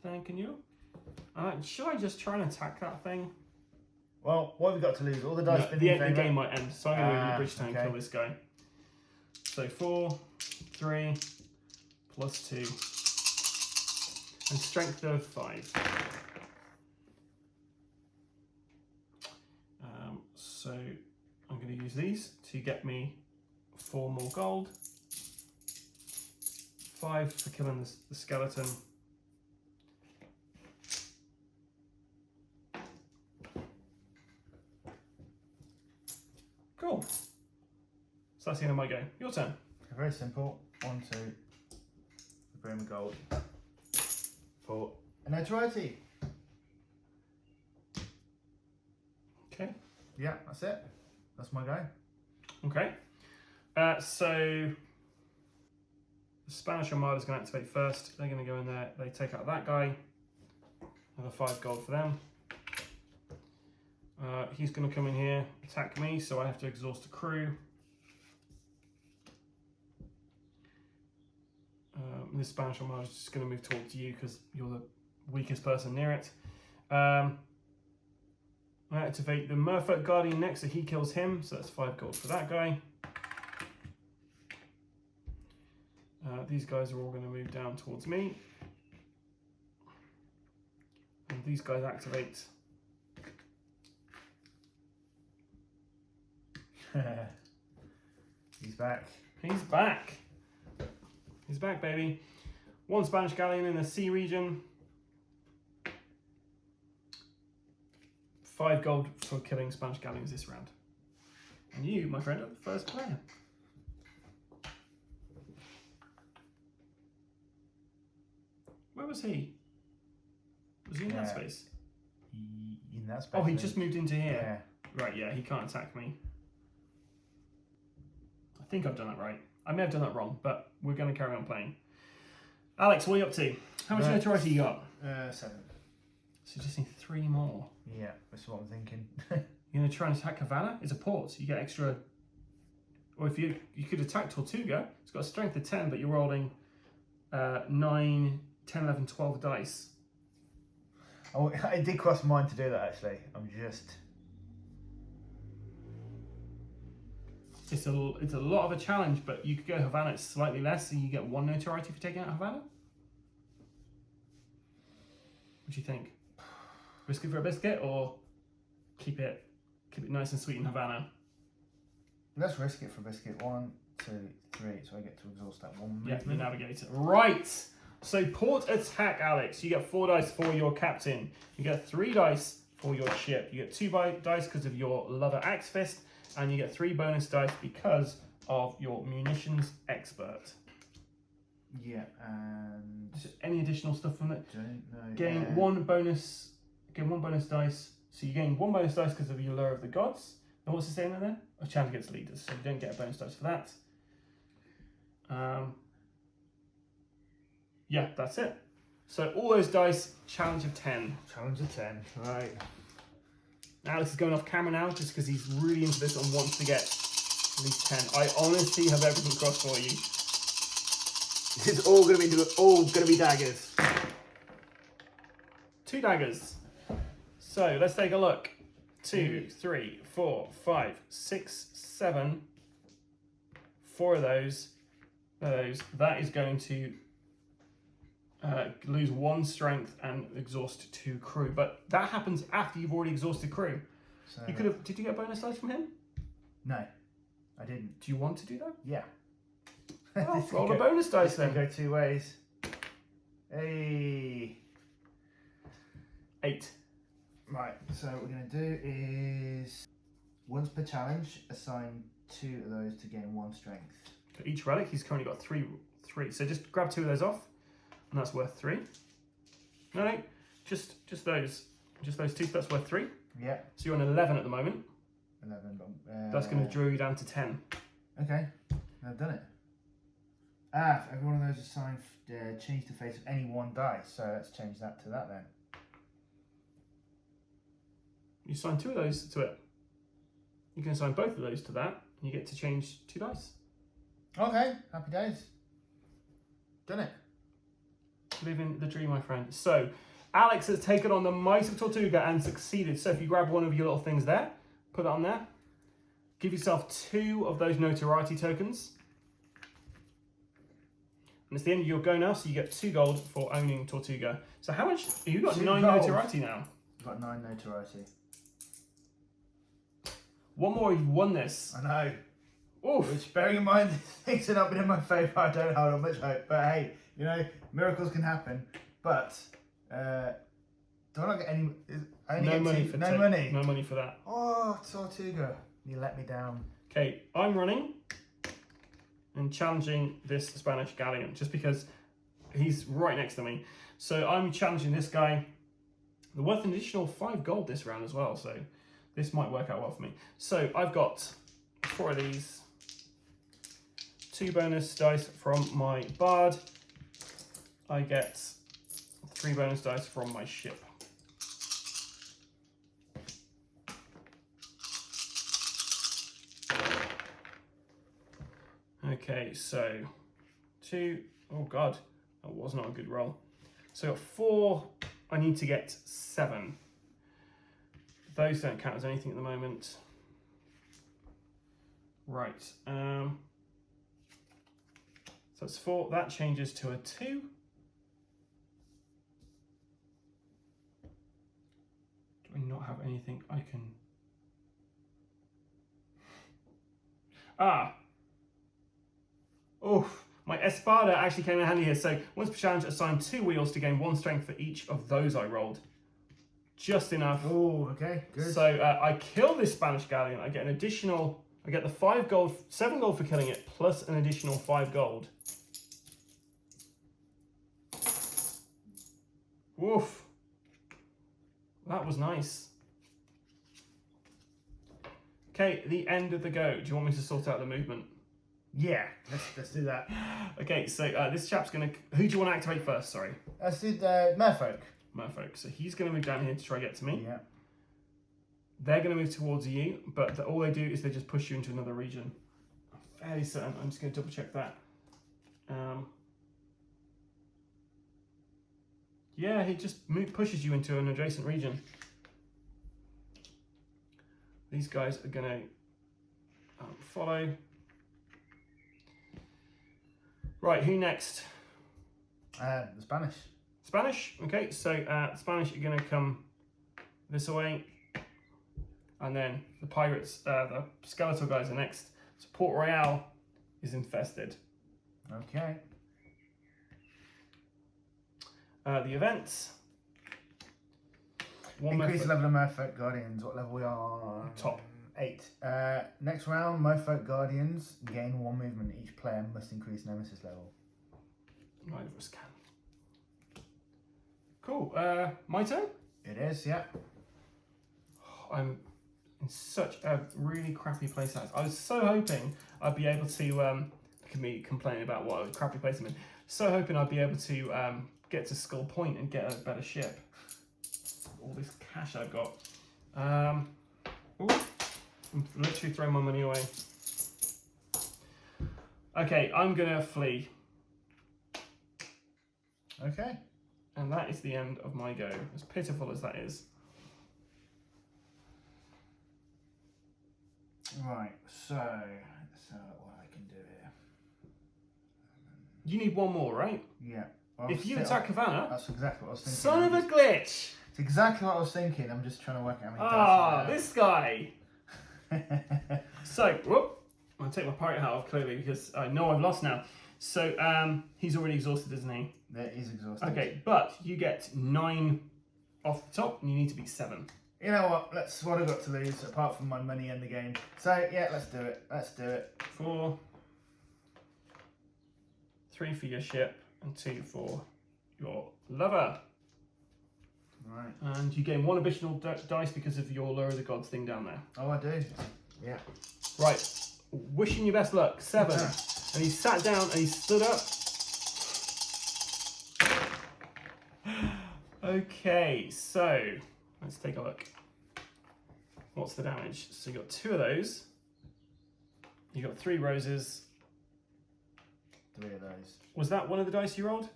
Thanking you. Should I just try and attack that thing? Well, what have we got to lose? All the dice No, the game might end, so I'm going to move into Bridgeton and kill this guy. So 4, 3, plus 2, and strength of 5. So I'm going to use these to get me 4 more gold, 5 for killing the skeleton. Cool. So that's the end of my go. Your turn. Very simple. 1, 2. Bring gold. 4. A notoriety. Okay. Yeah, that's it. That's my go. Okay. So the Spanish Armada is going to activate first. They're going to go in there. They take out that guy. Another 5 gold for them. He's going to come in here, attack me, so I have to exhaust the crew. This Spanish Armada is just going to move towards you because you're the weakest person near it. I activate the Merfolk Guardian next, so he kills him, so that's 5 gold for that guy. These guys are all going to move down towards me. And these guys activate. He's back. He's back. He's back, baby. 1 Spanish galleon in the sea region. 5 gold for killing Spanish galleons this round. And you, my friend, are the first player. Where was he? Was he in that space? In that space. Oh, he just moved into here. Yeah. Right, yeah, he can't attack me. I think I've done that right. I may have done that wrong, but we're going to carry on playing. Alex, what are you up to? How much notoriety you got? 7. So you just need 3 more. Yeah, that's what I'm thinking. You're going to try and attack Havana? It's a port, so you get extra... Or if you could attack Tortuga. It's got a strength of 10, but you're rolling 9, 10, 11, 12 dice. Oh, it did cross my mind to do that, actually. I'm just... It's a lot of a challenge, but you could go Havana. It's slightly less, so you get 1 notoriety for taking out Havana. What do you think? Risk it for a biscuit, or keep it nice and sweet in Havana? Let's risk it for biscuit. 1, 2, 3. So I get to exhaust that one movement. Yeah, the navigator. Right. So port attack, Alex. You get 4 dice for your captain. You get 3 dice for your ship. You get 2 dice because of your lover axe fist, and you get 3 bonus dice because of your munitions expert. Yeah, and Is there any additional stuff from it? don't know. Gain 1 bonus. Gain 1 bonus dice. So you gain 1 bonus dice because of your lure of the gods. And what's it saying in there? A challenge against leaders. So you don't get a bonus dice for that. Yeah, that's it. So all those dice, challenge of 10. Challenge of 10. Right. Alex is going off camera now just because he's really into this and wants to get at least 10. I honestly have everything crossed for you. This is all gonna be daggers. 2 daggers. So let's take a look. 2, 3, 4, 5, 6, 7. 4 of those. That is going to lose 1 strength and exhaust 2 crew. But that happens after you've already exhausted crew. So You could have. Did you get a bonus dice from him? No, I didn't. Do you want to do that? Yeah. Well, This roll can a go- bonus dice This can then. go 2 ways. Hey. 8. Right. So what we're gonna do is once per challenge, assign 2 of those to gain 1 strength. For each relic, he's currently got 3. So just grab 2 of those off, and that's worth 3. No, just those. Just those 2. So that's worth 3. Yeah. So you're on 11 at the moment. 11. That's going to draw you down to 10. Okay. I've done it. Ah, for every one of those assigned, change the face of any 1 dice. So let's change that to that then. You assign 2 of those to it. You can assign both of those to that, and you get to change 2 dice. Okay. Happy days. Done it. Living the dream, my friend. So, Alex has taken on the Might of Tortuga and succeeded. So if you grab one of your little things there, put it on there. Give yourself 2 of those notoriety tokens. And it's the end of your go now, so you get 2 gold for owning Tortuga. So how much? You've got 2 9 gold. notoriety now. I've got 9 notoriety. One more, you've won this. I know. Oof. Which, bearing in mind, things have not been in my favour, I don't hold on much hope. But hey, you know, miracles can happen. But, do I not get any... I only No get money 2, for no money. No money for that. Oh, Tortuga. You let me down. Okay, I'm running and challenging this Spanish galleon just because he's right next to me. So I'm challenging this guy. They're worth an additional 5 gold this round as well, so this might work out well for me. So I've got 4 of these, 2 bonus dice from my bard. I get 3 bonus dice from my ship. Okay, so 2, oh god, that was not a good roll. So I got 4, I need to get 7. Those don't count as anything at the moment. Right, so it's 4, that changes to a 2. Do I not have anything I can... Ah! Oof, my Espada actually came in handy here. So once per challenge, assign 2 wheels to gain 1 strength for each of those I rolled. Just enough. Oh, okay, good. So I kill this Spanish galleon. I get an additional, I get the 5 gold, 7 gold for killing it, plus an additional 5 gold. Woof. That was nice. Okay, the end of the go. Do you want me to sort out the movement? Yeah, let's do that. Okay, so this chap's gonna. Who do you want to activate first? Sorry, Let's do Merfolk. Merfolk. So he's gonna move down here to try to get to me. Yeah. They're gonna move towards you, but all they do is they just push you into another region. I'm fairly certain. I'm just gonna double check that. Yeah, he just pushes you into an adjacent region. These guys are gonna Follow. Right, who next? The Spanish. Spanish. Okay, so Spanish are going to come this way, and then the pirates, the skeletal guys are next. So Port Royal is infested. Okay. The events. Increase level of Merfolk Guardians. What level we are? Top. 8. Next round, Merfolk Guardians gain 1 movement. Each player must increase Nemesis level. Neither of us can. Cool. My turn? It is, yeah. I'm in such a really crappy place. I was so hoping I'd be able to, look at me complaining about what a crappy place I'm in. So hoping I'd be able to get to Skull Point and get a better ship. All this cash I've got. Ooh, I'm literally throwing my money away. Okay, I'm gonna flee. Okay. And that is the end of my go, as pitiful as that is. Right, so what I can do here. You need one more, right? Yeah. If you attack Havana, that's exactly what I was thinking. son of a glitch! It's exactly what I was thinking. I'm just trying to work out how many This guy! dice. So, whoop, I'll take my pirate hat off clearly because I know I've lost now. So, he's already exhausted, isn't he? That is exhausted. Okay, but you get 9 off the top and you need to beat 7. You know what? That's what I've got to lose, apart from my money and the game. So, yeah, let's do it. Let's do it. 4, 3 for your ship, and 2 for your lover. Right. And you gain 1 additional dice because of your Lure of the Gods thing down there. Oh, I do. Yeah. Right. Wishing you best luck. 7. Yeah. And he sat down and he stood up. Okay, so let's take a look. What's the damage? So you got 2 of those. You got 3 roses. 3 of those. Was that one of the dice you rolled?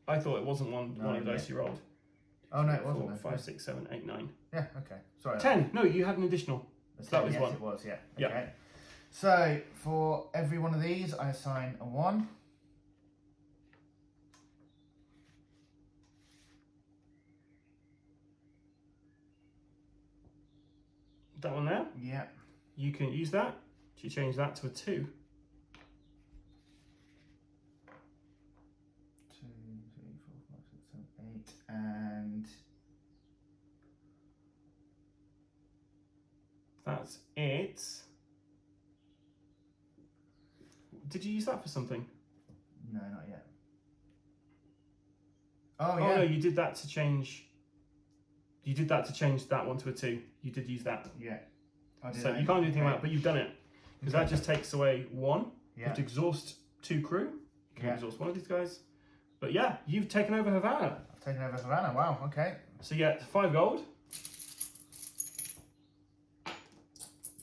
I thought it wasn't one of the dice you rolled. Oh no, it wasn't. 4, 5, 6, 7, 8, 9. Yeah. Okay. Sorry. 10. No, you had an additional. So that was yes, 1. It was. Yeah. Yeah. Okay. So for every one of these, I assign a 1. That one there. Yeah. You can use that to change that to a 2. 2, 3, 4, 5, 6, 7, 8, and That's it. Did you use that for something? no, not yet. Oh Oh yeah. no, you did that to change. You did that to change that one to a 2. You did use that. Yeah. I did So that. you can't do anything Okay. about it, but you've done it. Because Okay. that just takes away 1. You Yeah. have to exhaust 2 crew. You can Yeah. exhaust 1 of these guys. But yeah, you've taken over Havana. I've taken over Havana. Wow. Okay. So you get 5 gold.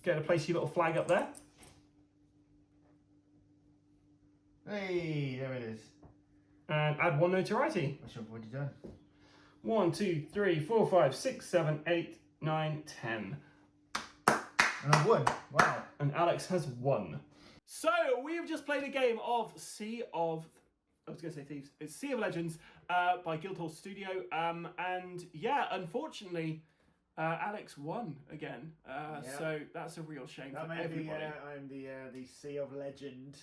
Get to place your little flag up there. Hey, there it is. And add 1 notoriety. Which I've already done. 1, 2, 3, 4, 5, 6, 7, 8, 9, 10. And I've won. Wow. And Alex has won. So we've just played a game of Sea of... I was going to say Thieves. It's Sea of Legends by Guildhall Studio. And yeah, unfortunately, Alex won again. So that's a real shame That for may be. everybody. I'm the Sea of Legend,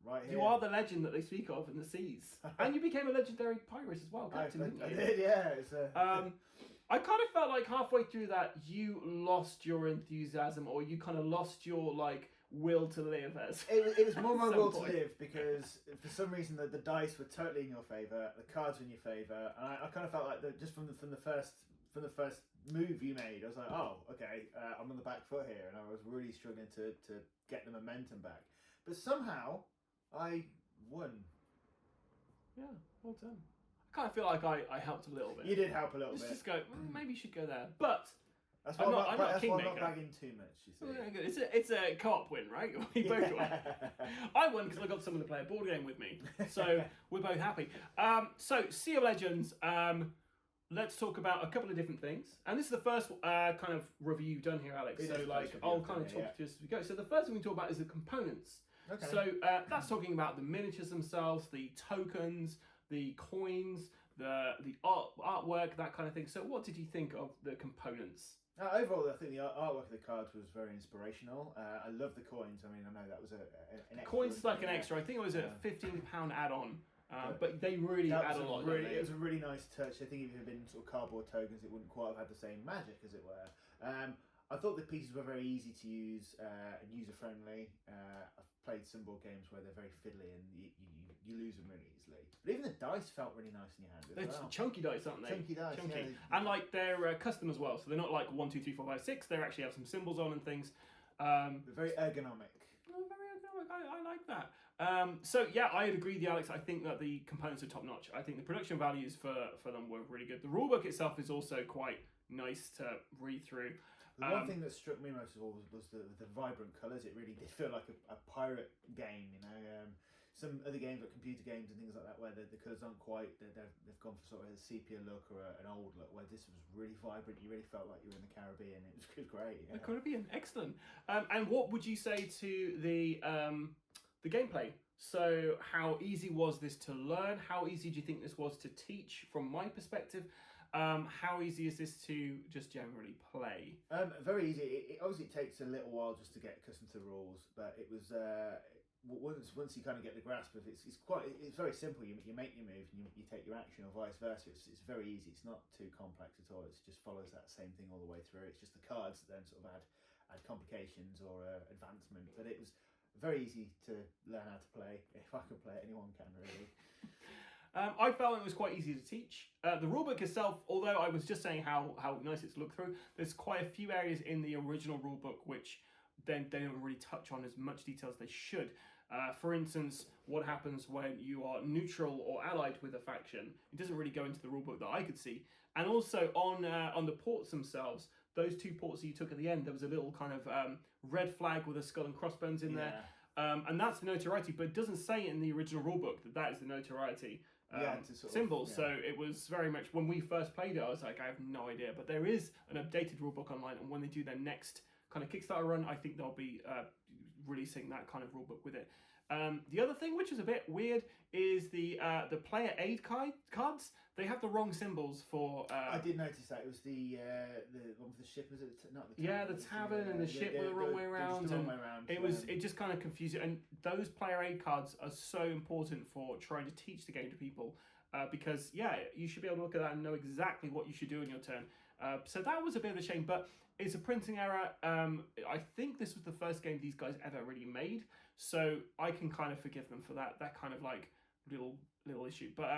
right here. You are the legend that they speak of in the seas. And you became a legendary pirate as well, Captain, didn't I you? did. Yeah. It's I kind of felt like halfway through that you lost your enthusiasm, or you kind of lost your will to live. As It was more my some will to point. live because for some reason the dice were totally in your favour, the cards were in your favour, and I kind of felt like just from the first move you made, I was like, oh, okay, I'm on the back foot here, and I was really struggling to get the momentum back. But somehow I won. Yeah, well done. I kind of feel like I helped a little bit. You did help a little Let's bit. just go. Maybe you should go there, but That's I'm why not I'm not kingmaker. bagging too much. You see. it's a co-op win, right? We both won. I won because I got someone to play a board game with me, so we're both happy. So Sea of Legends. let's talk about a couple of different things. And this is the first kind of review you've done here, Alex. It So is the like first review I'll I've kind of done, talk to you as we go. So the first thing we talk about is the components. Okay. So that's talking about the miniatures themselves, the tokens, the coins, the artwork, that kind of thing. So what did you think of the components? Overall, I think the artwork of the cards was very inspirational. I love the coins. I mean, I know that was an extra. Coins like an extra. I think it was a £15 add-on. But they really add a lot. It was a really nice touch. I think if it had been sort of cardboard tokens, it wouldn't quite have had the same magic, as it were. I thought the pieces were very easy to use and user-friendly. I've played some board games where they're very fiddly and you lose them really easily. But even the dice felt really nice in your hand as They're well. chunky dice, aren't they? Chunky dice, chunky. yeah. And like they're custom as well, so they're not like 1, 2, 3, 4, 5, 6. They actually have some symbols on and things. They're very ergonomic. Oh, very ergonomic. I like that. So yeah, I'd agree with you, Alex. I think that the components are top notch. I think the production values for them were really good. The rulebook itself is also quite nice to read through. The one thing that struck me most of all was the vibrant colours. It really did feel like a pirate game, you know. Some other games, like computer games and things like that, where the colours aren't quite, they've gone for sort of a sepia look or an old look, where this was really vibrant. You really felt like you were in the Caribbean. It was great. Yeah. The Caribbean, excellent. And what would you say to the gameplay? So how easy was this to learn? How easy do you think this was to teach from my perspective? How easy is this to just generally play? Very easy. It obviously takes a little while just to get accustomed to the rules, but it was once you kind of get the grasp of it, it's very simple. You make your move and you take your action, or vice versa. It's very easy. It's not too complex at all. It just follows that same thing all the way through. It's just the cards that then sort of add complications or advancement. But it was very easy to learn how to play. If I could play it, anyone can really. I felt it was quite easy to teach. The rulebook itself, although I was just saying how nice it's looked through, there's quite a few areas in the original rulebook which then they don't really touch on as much detail as they should. For instance, what happens when you are neutral or allied with a faction? It doesn't really go into the rulebook that I could see. And also on the ports themselves, those 2 ports that you took at the end, there was a little kind of red flag with a skull and crossbones in there. And that's the notoriety, but it doesn't say in the original rulebook that is the notoriety symbol. So it was very much, when we first played it, I was like, I have no idea. But there is an updated rulebook online, and when they do their next kind of Kickstarter run, I think they'll be releasing that kind of rulebook with it. The other thing, which is a bit weird, is the player aid cards. They have the wrong symbols for. I did notice that it was the one with the ship, was it? Not the tavern. The tavern and the ship were the wrong way around. It just kind of confusing. And those player aid cards are so important for trying to teach the game to people. Because you should be able to look at that and know exactly what you should do in your turn. So that was a bit of a shame, but it's a printing error. I think this was the first game these guys ever really made, so I can kind of forgive them for that kind of like little issue. But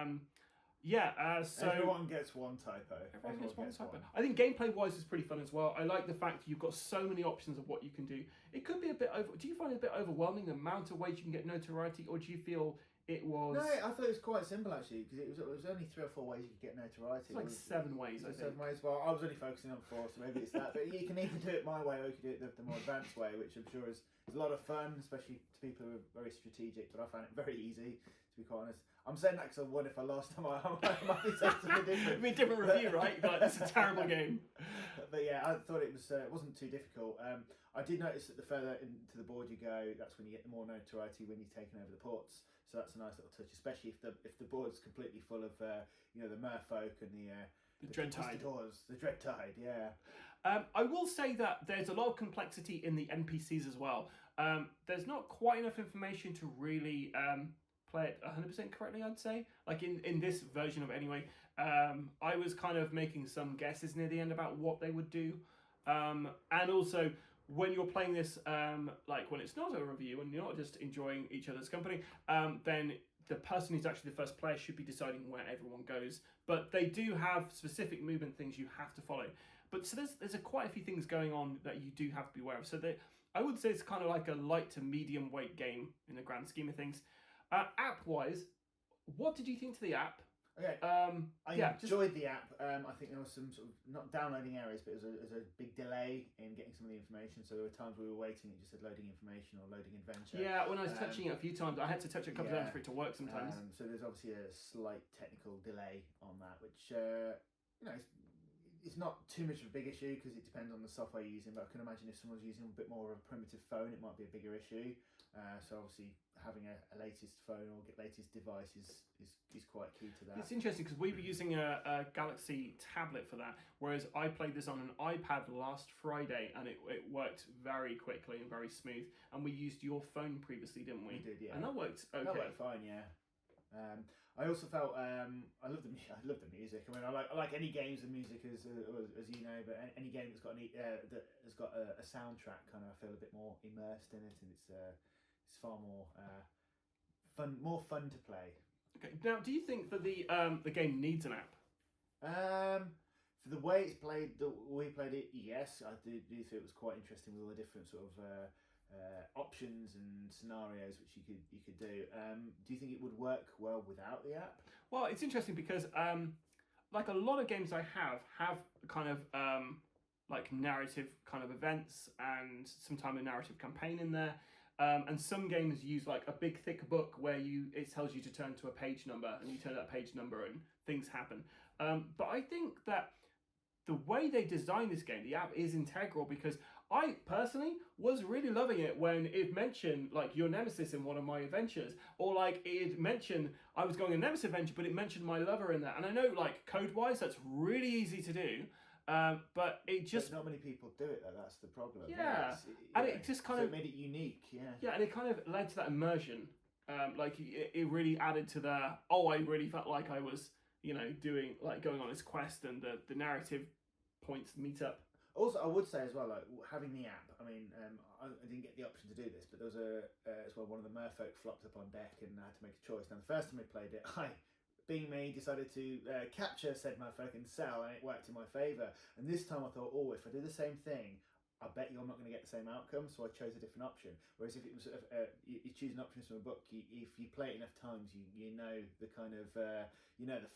so everyone gets one typo. Everyone gets one typo. I think gameplay wise is pretty fun as well. I like the fact you've got so many options of what you can do. It could be a bit do you find it a bit overwhelming the amount of ways you can get notoriety, or do you feel it was? No, I thought it was quite simple actually, because it was only 3 or 4 ways you could get notoriety. It's like 7 ways, I think. 7 ways. Well, I was only focusing on 4, so maybe it's that. But you can either do it my way or you can do it the more advanced way, which I'm sure is a lot of fun, especially to people who are very strategic. But I found it very easy, to be quite honest. I'm saying that because I won if I lost. I might be saying something different. It'd be a different review, right? Like, it's a terrible game. But yeah, I thought it wasn't too difficult. I did notice that the further into the board you go, that's when you get the more notoriety when you're taking over the ports. So that's a nice little touch, especially if the board's completely full of the merfolk and the Dreadtide. The Dreadtide, yeah. I will say that there's a lot of complexity in the NPCs as well. There's not quite enough information to really play it 100% correctly, I'd say. Like in this version of it anyway, I was kind of making some guesses near the end about what they would do. And also, when you're playing this, like when it's not a review and you're not just enjoying each other's company, then the person who's actually the first player should be deciding where everyone goes. But they do have specific movement things you have to follow. But so there's quite a few things going on that you do have to be aware of. So I would say it's kind of like a light to medium weight game in the grand scheme of things. App-wise, what did you think to the app? Okay. I enjoyed the app. I think there was some sort of not downloading errors, but there was a big delay in getting some of the information. So there were times we were waiting, it just said loading information or loading adventure. Yeah, when I was touching it a few times, I had to touch it a couple of times for it to work sometimes. So there's obviously a slight technical delay on that, which it's not too much of a big issue because it depends on the software you're using, but I can imagine if someone's using a bit more of a primitive phone, it might be a bigger issue. So obviously having a latest phone or latest device is quite key to that. It's interesting because we were using a Galaxy tablet for that, whereas I played this on an iPad last Friday and it worked very quickly and very smooth. And we used your phone previously, didn't we? We did, yeah. And that worked okay. That worked fine, yeah. I also felt I love the music. I mean, I like any games with music, as you know, but any game that's got that has got a soundtrack, kind of I feel a bit more immersed in it, and it's far more fun to play. Okay. Now, do you think that the game needs an app? For the way it's played, the way we played it, yes, I do think it was quite interesting with all the different sort of options and scenarios which you could do. Do you think it would work well without the app? Well, it's interesting because like a lot of games I have kind of like narrative kind of events and sometimes a narrative campaign in there. And some games use like a big thick book where it tells you to turn to a page number and you turn that page number and things happen. But I think that the way they designed this game, the app is integral because I personally was really loving it when it mentioned like your Nemesis in one of my adventures, or like it mentioned I was going on a Nemesis adventure, but it mentioned my lover in that. And I know like code-wise that's really easy to do, but it just... But not many people do it though, that's the problem. Yeah, and it just kind of... it made it unique, yeah. Yeah, and it kind of led to that immersion. Like it really added to the, I really felt like I was, doing, like going on this quest and the narrative points meet up. Also, I would say as well, like having the app. I mean, I didn't get the option to do this, but there was as well one of the merfolk flopped up on deck, and I had to make a choice. Now, the first time I played it, being me, decided to capture said merfolk and sell, and it worked in my favour. And this time, I thought, if I do the same thing, I bet you're not going to get the same outcome. So I chose a different option. Whereas if it was you choose an option from a book, if you play it enough times, you know the kind of the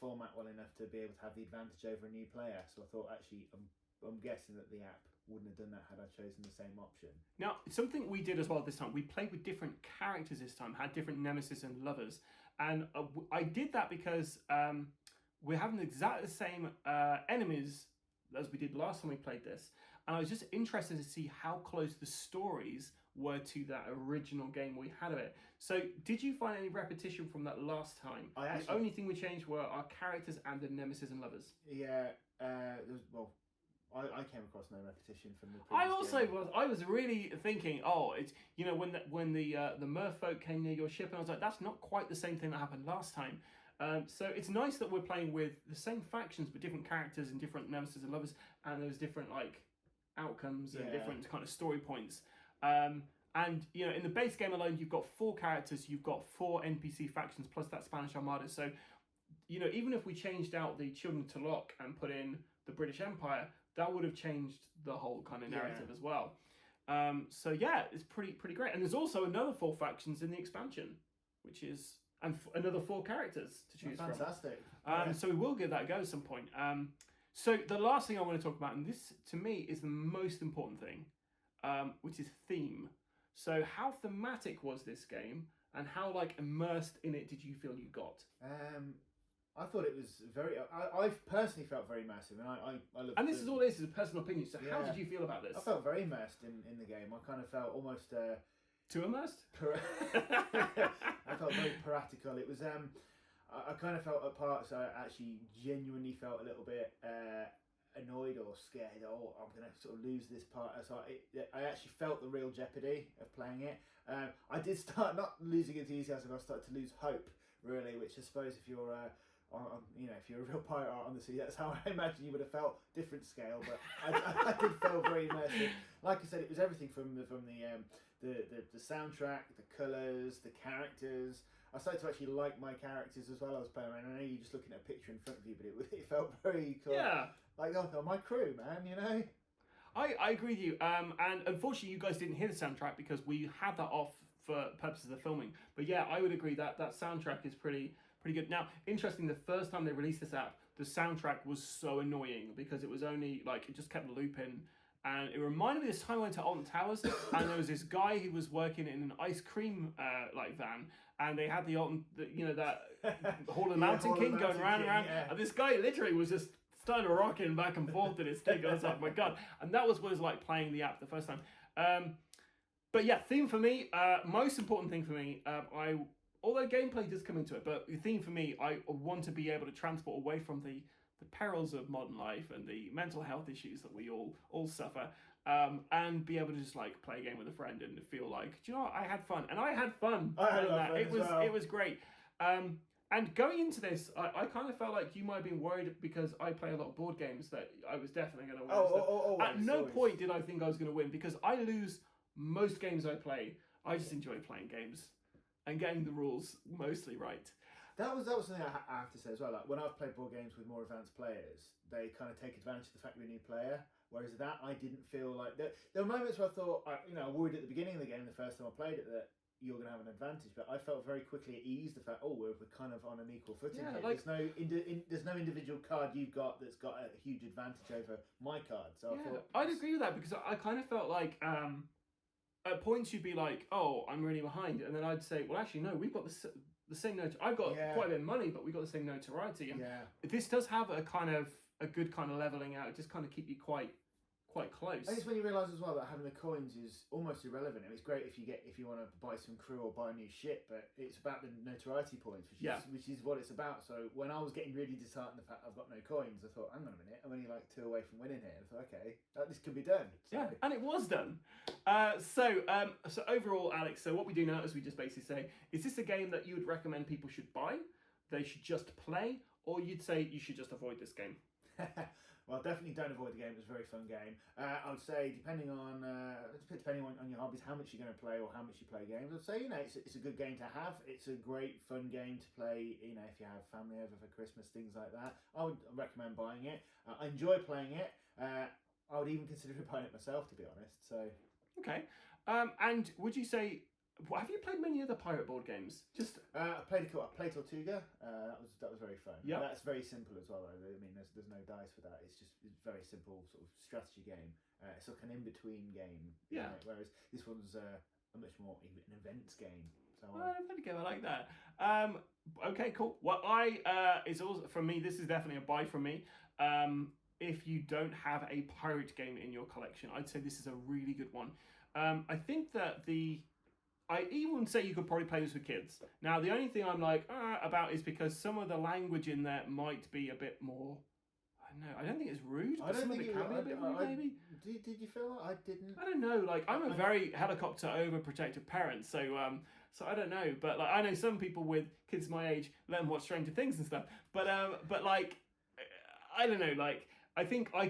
format well enough to be able to have the advantage over a new player. So I thought actually I'm guessing that the app wouldn't have done that had I chosen the same option. Now, something we did as well this time, we played with different characters this time, had different nemesis and lovers. And I did that because we're having exactly the same enemies as we did last time we played this. And I was just interested to see how close the stories were to that original game we had of it. So did you find any repetition from that last time? The only thing we changed were our characters and the nemesis and lovers. Yeah, I came across no repetition from the previous game. I was really thinking, it's when the merfolk came near your ship, and I was like, that's not quite the same thing that happened last time. So it's nice that we're playing with the same factions but different characters and different nemesis and lovers, and there's different like outcomes and different kind of story points. And in the base game alone, you've got 4 characters, you've got 4 NPC factions plus that Spanish Armada. So even if we changed out the Children of Tolok and put in the British Empire, that would have changed the whole kind of narrative as well. So yeah, it's pretty great. And there's also another 4 factions in the expansion, which is another 4 characters to choose from. Fantastic. So we will give that a go at some point. So the last thing I want to talk about, and this to me is the most important thing, which is theme. So how thematic was this game, and how like immersed in it did you feel you got? I thought it was very. I've personally felt very immersive, and I love. And this is all this is a personal opinion. So how did you feel about this? I felt very immersed in the game. I kind of felt almost too immersed. I felt very piratical. It was. I kind of felt at parts. I actually genuinely felt a little bit annoyed or scared. I'm going to sort of lose this part. So I actually felt the real jeopardy of playing it. I did start not losing enthusiasm. I started to lose hope, really. Which I suppose if you're if you're a real pirate on the sea, that's how I imagine you would have felt. Different scale, but I did feel very immersive. Like I said, it was everything from the soundtrack, the colours, the characters. I started to actually like my characters as well. I was playing around. I know you're just looking at a picture in front of you, but it felt very cool. Yeah. Like, my crew, man, I agree with you. And unfortunately, you guys didn't hear the soundtrack because we had that off for purposes of filming. But yeah, I would agree that soundtrack is pretty good. Now, interesting, the first time they released this app, the soundtrack was so annoying because it was only, like, it just kept looping. And it reminded me this time I went to Alton Towers and there was this guy who was working in an ice cream van, and they had that Hall of the Mountain King going round and round. Yeah. And this guy literally was just started rocking back and forth in his thing. I was like, my God. And that was what it was like playing the app the first time. But yeah, theme for me, most important thing for me, although gameplay does come into it, but the theme for me, I want to be able to transport away from the perils of modern life and the mental health issues that we all suffer, and be able to just like play a game with a friend and feel like, do you know what, I had fun. And I had fun doing that. It was great. And going into this, I kind of felt like you might have been worried because I play a lot of board games that I was definitely going to win. At no point did I think I was going to win because I lose most games I play. I just enjoy playing games and getting the rules mostly right. That was something I have to say as well. Like when I've played board games with more advanced players, they kind of take advantage of the fact you're a new player. Whereas that, I didn't feel like there were moments where I thought, I worried at the beginning of the game, the first time I played it, that you're going to have an advantage. But I felt very quickly at ease. The fact, we're kind of on an equal footing here. Like, there's no individual card you've got that's got a huge advantage over my card. So I thought I'd agree with that because I kind of felt like. At points you'd be like, oh, I'm really behind. And then I'd say, well, actually, no, we've got the same notoriety. I've got quite a bit of money, but we've got the same notoriety. And this does have a good kind of leveling out. It just kind of keep you quite close. I guess when you realise as well that having the coins is almost irrelevant. It's great if you want to buy some crew or buy a new ship, but it's about the notoriety points, which is what it's about. So when I was getting really disheartened the fact I've got no coins, I thought, hang on a minute, I'm only like 2 away from winning here. I thought, okay, this could be done. So. Yeah, and it was done. So overall, Alex, so what we do now is we just basically say, is this a game that you would recommend people should buy, they should just play, or you'd say you should just avoid this game? Well, definitely don't avoid the game. It was a very fun game. I would say, depending on your hobbies, how much you're going to play or how much you play games, I'd say, it's a good game to have. It's a great, fun game to play, if you have family over for Christmas, things like that. I would recommend buying it. I enjoy playing it. I would even consider buying it myself, to be honest. So. Okay. And would you say, have you played many other pirate board games? I played Tortuga. That was very fun. Yeah, that's very simple as well. I mean, there's no dice for that. It's very simple sort of strategy game. It's like an in between game. Yeah. Whereas this one's a much more an events game. So I like that. Okay, cool. Well, it's also for me. This is definitely a buy from me. If you don't have a pirate game in your collection, I'd say this is a really good one. I think that I even say you could probably play this with kids. Now, the only thing I'm like about is because some of the language in there might be a bit more. I don't know. I don't think it's rude. But some of it can be a bit rude, maybe. Did you feel that? I didn't. I don't know. Like I'm a very helicopter overprotective parent, so I don't know. But like I know some people with kids my age let them watch Stranger Things and stuff. But like I don't know. Like. I think I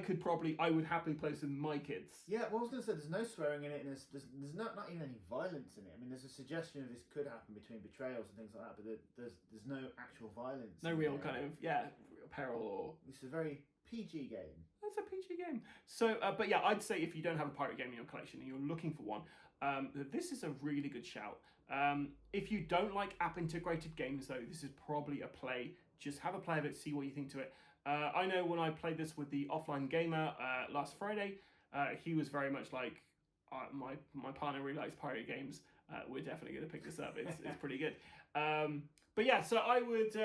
would happily play this with my kids. Yeah, well, I was going to say, there's no swearing in it, and there's not even any violence in it. I mean, there's a suggestion of this could happen between betrayals and things like that, but there's no actual violence. No real kind of, peril or... It's a very PG game. It's a PG game. So, but yeah, I'd say if you don't have a pirate game in your collection and you're looking for one, this is a really good shout. If you don't like app-integrated games, though, this is probably a play. Just have a play of it, see what you think to it. I know when I played this with the offline gamer last Friday, he was very much like, my partner really likes pirate games. We're definitely going to pick this up. It's pretty good. But yeah, so I would.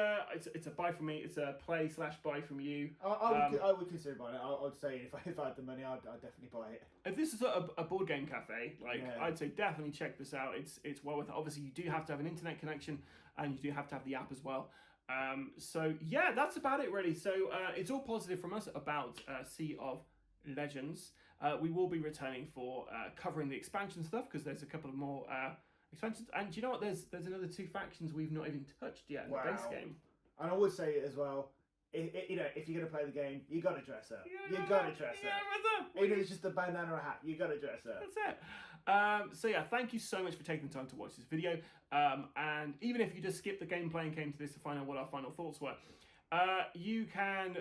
It's a buy from me. It's a play/buy from you. I would consider buying it. I would say if I had the money, I'd definitely buy it. If this is a board game cafe, I'd say definitely check this out. It's well worth it. Obviously, you do have to have an internet connection, and you do have to have the app as well. So yeah, that's about it really. So it's all positive from us about Sea of Legends. We will be returning for covering the expansion stuff because there's a couple of more expansions. And do you know what? There's another 2 factions we've not even touched yet in the base game. And I would say as well, if you're going to play the game, you got to dress up. You got to dress up. Even if it's just a bandana or a hat, you got to dress up. That's it. So yeah, thank you so much for taking the time to watch this video. And even if you just skipped the gameplay and came to this to find out what our final thoughts were, you can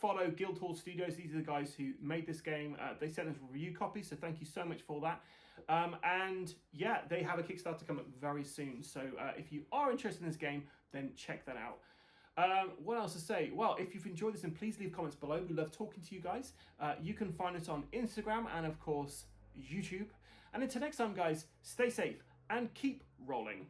follow Guildhall Studios. These are the guys who made this game. They sent us review copies, so thank you so much for that. And yeah, they have a Kickstarter coming up very soon. So if you are interested in this game, then check that out. What else to say? Well, if you've enjoyed this, then please leave comments below. We love talking to you guys. You can find us on Instagram and, of course, YouTube. And until next time, guys, stay safe and keep rolling.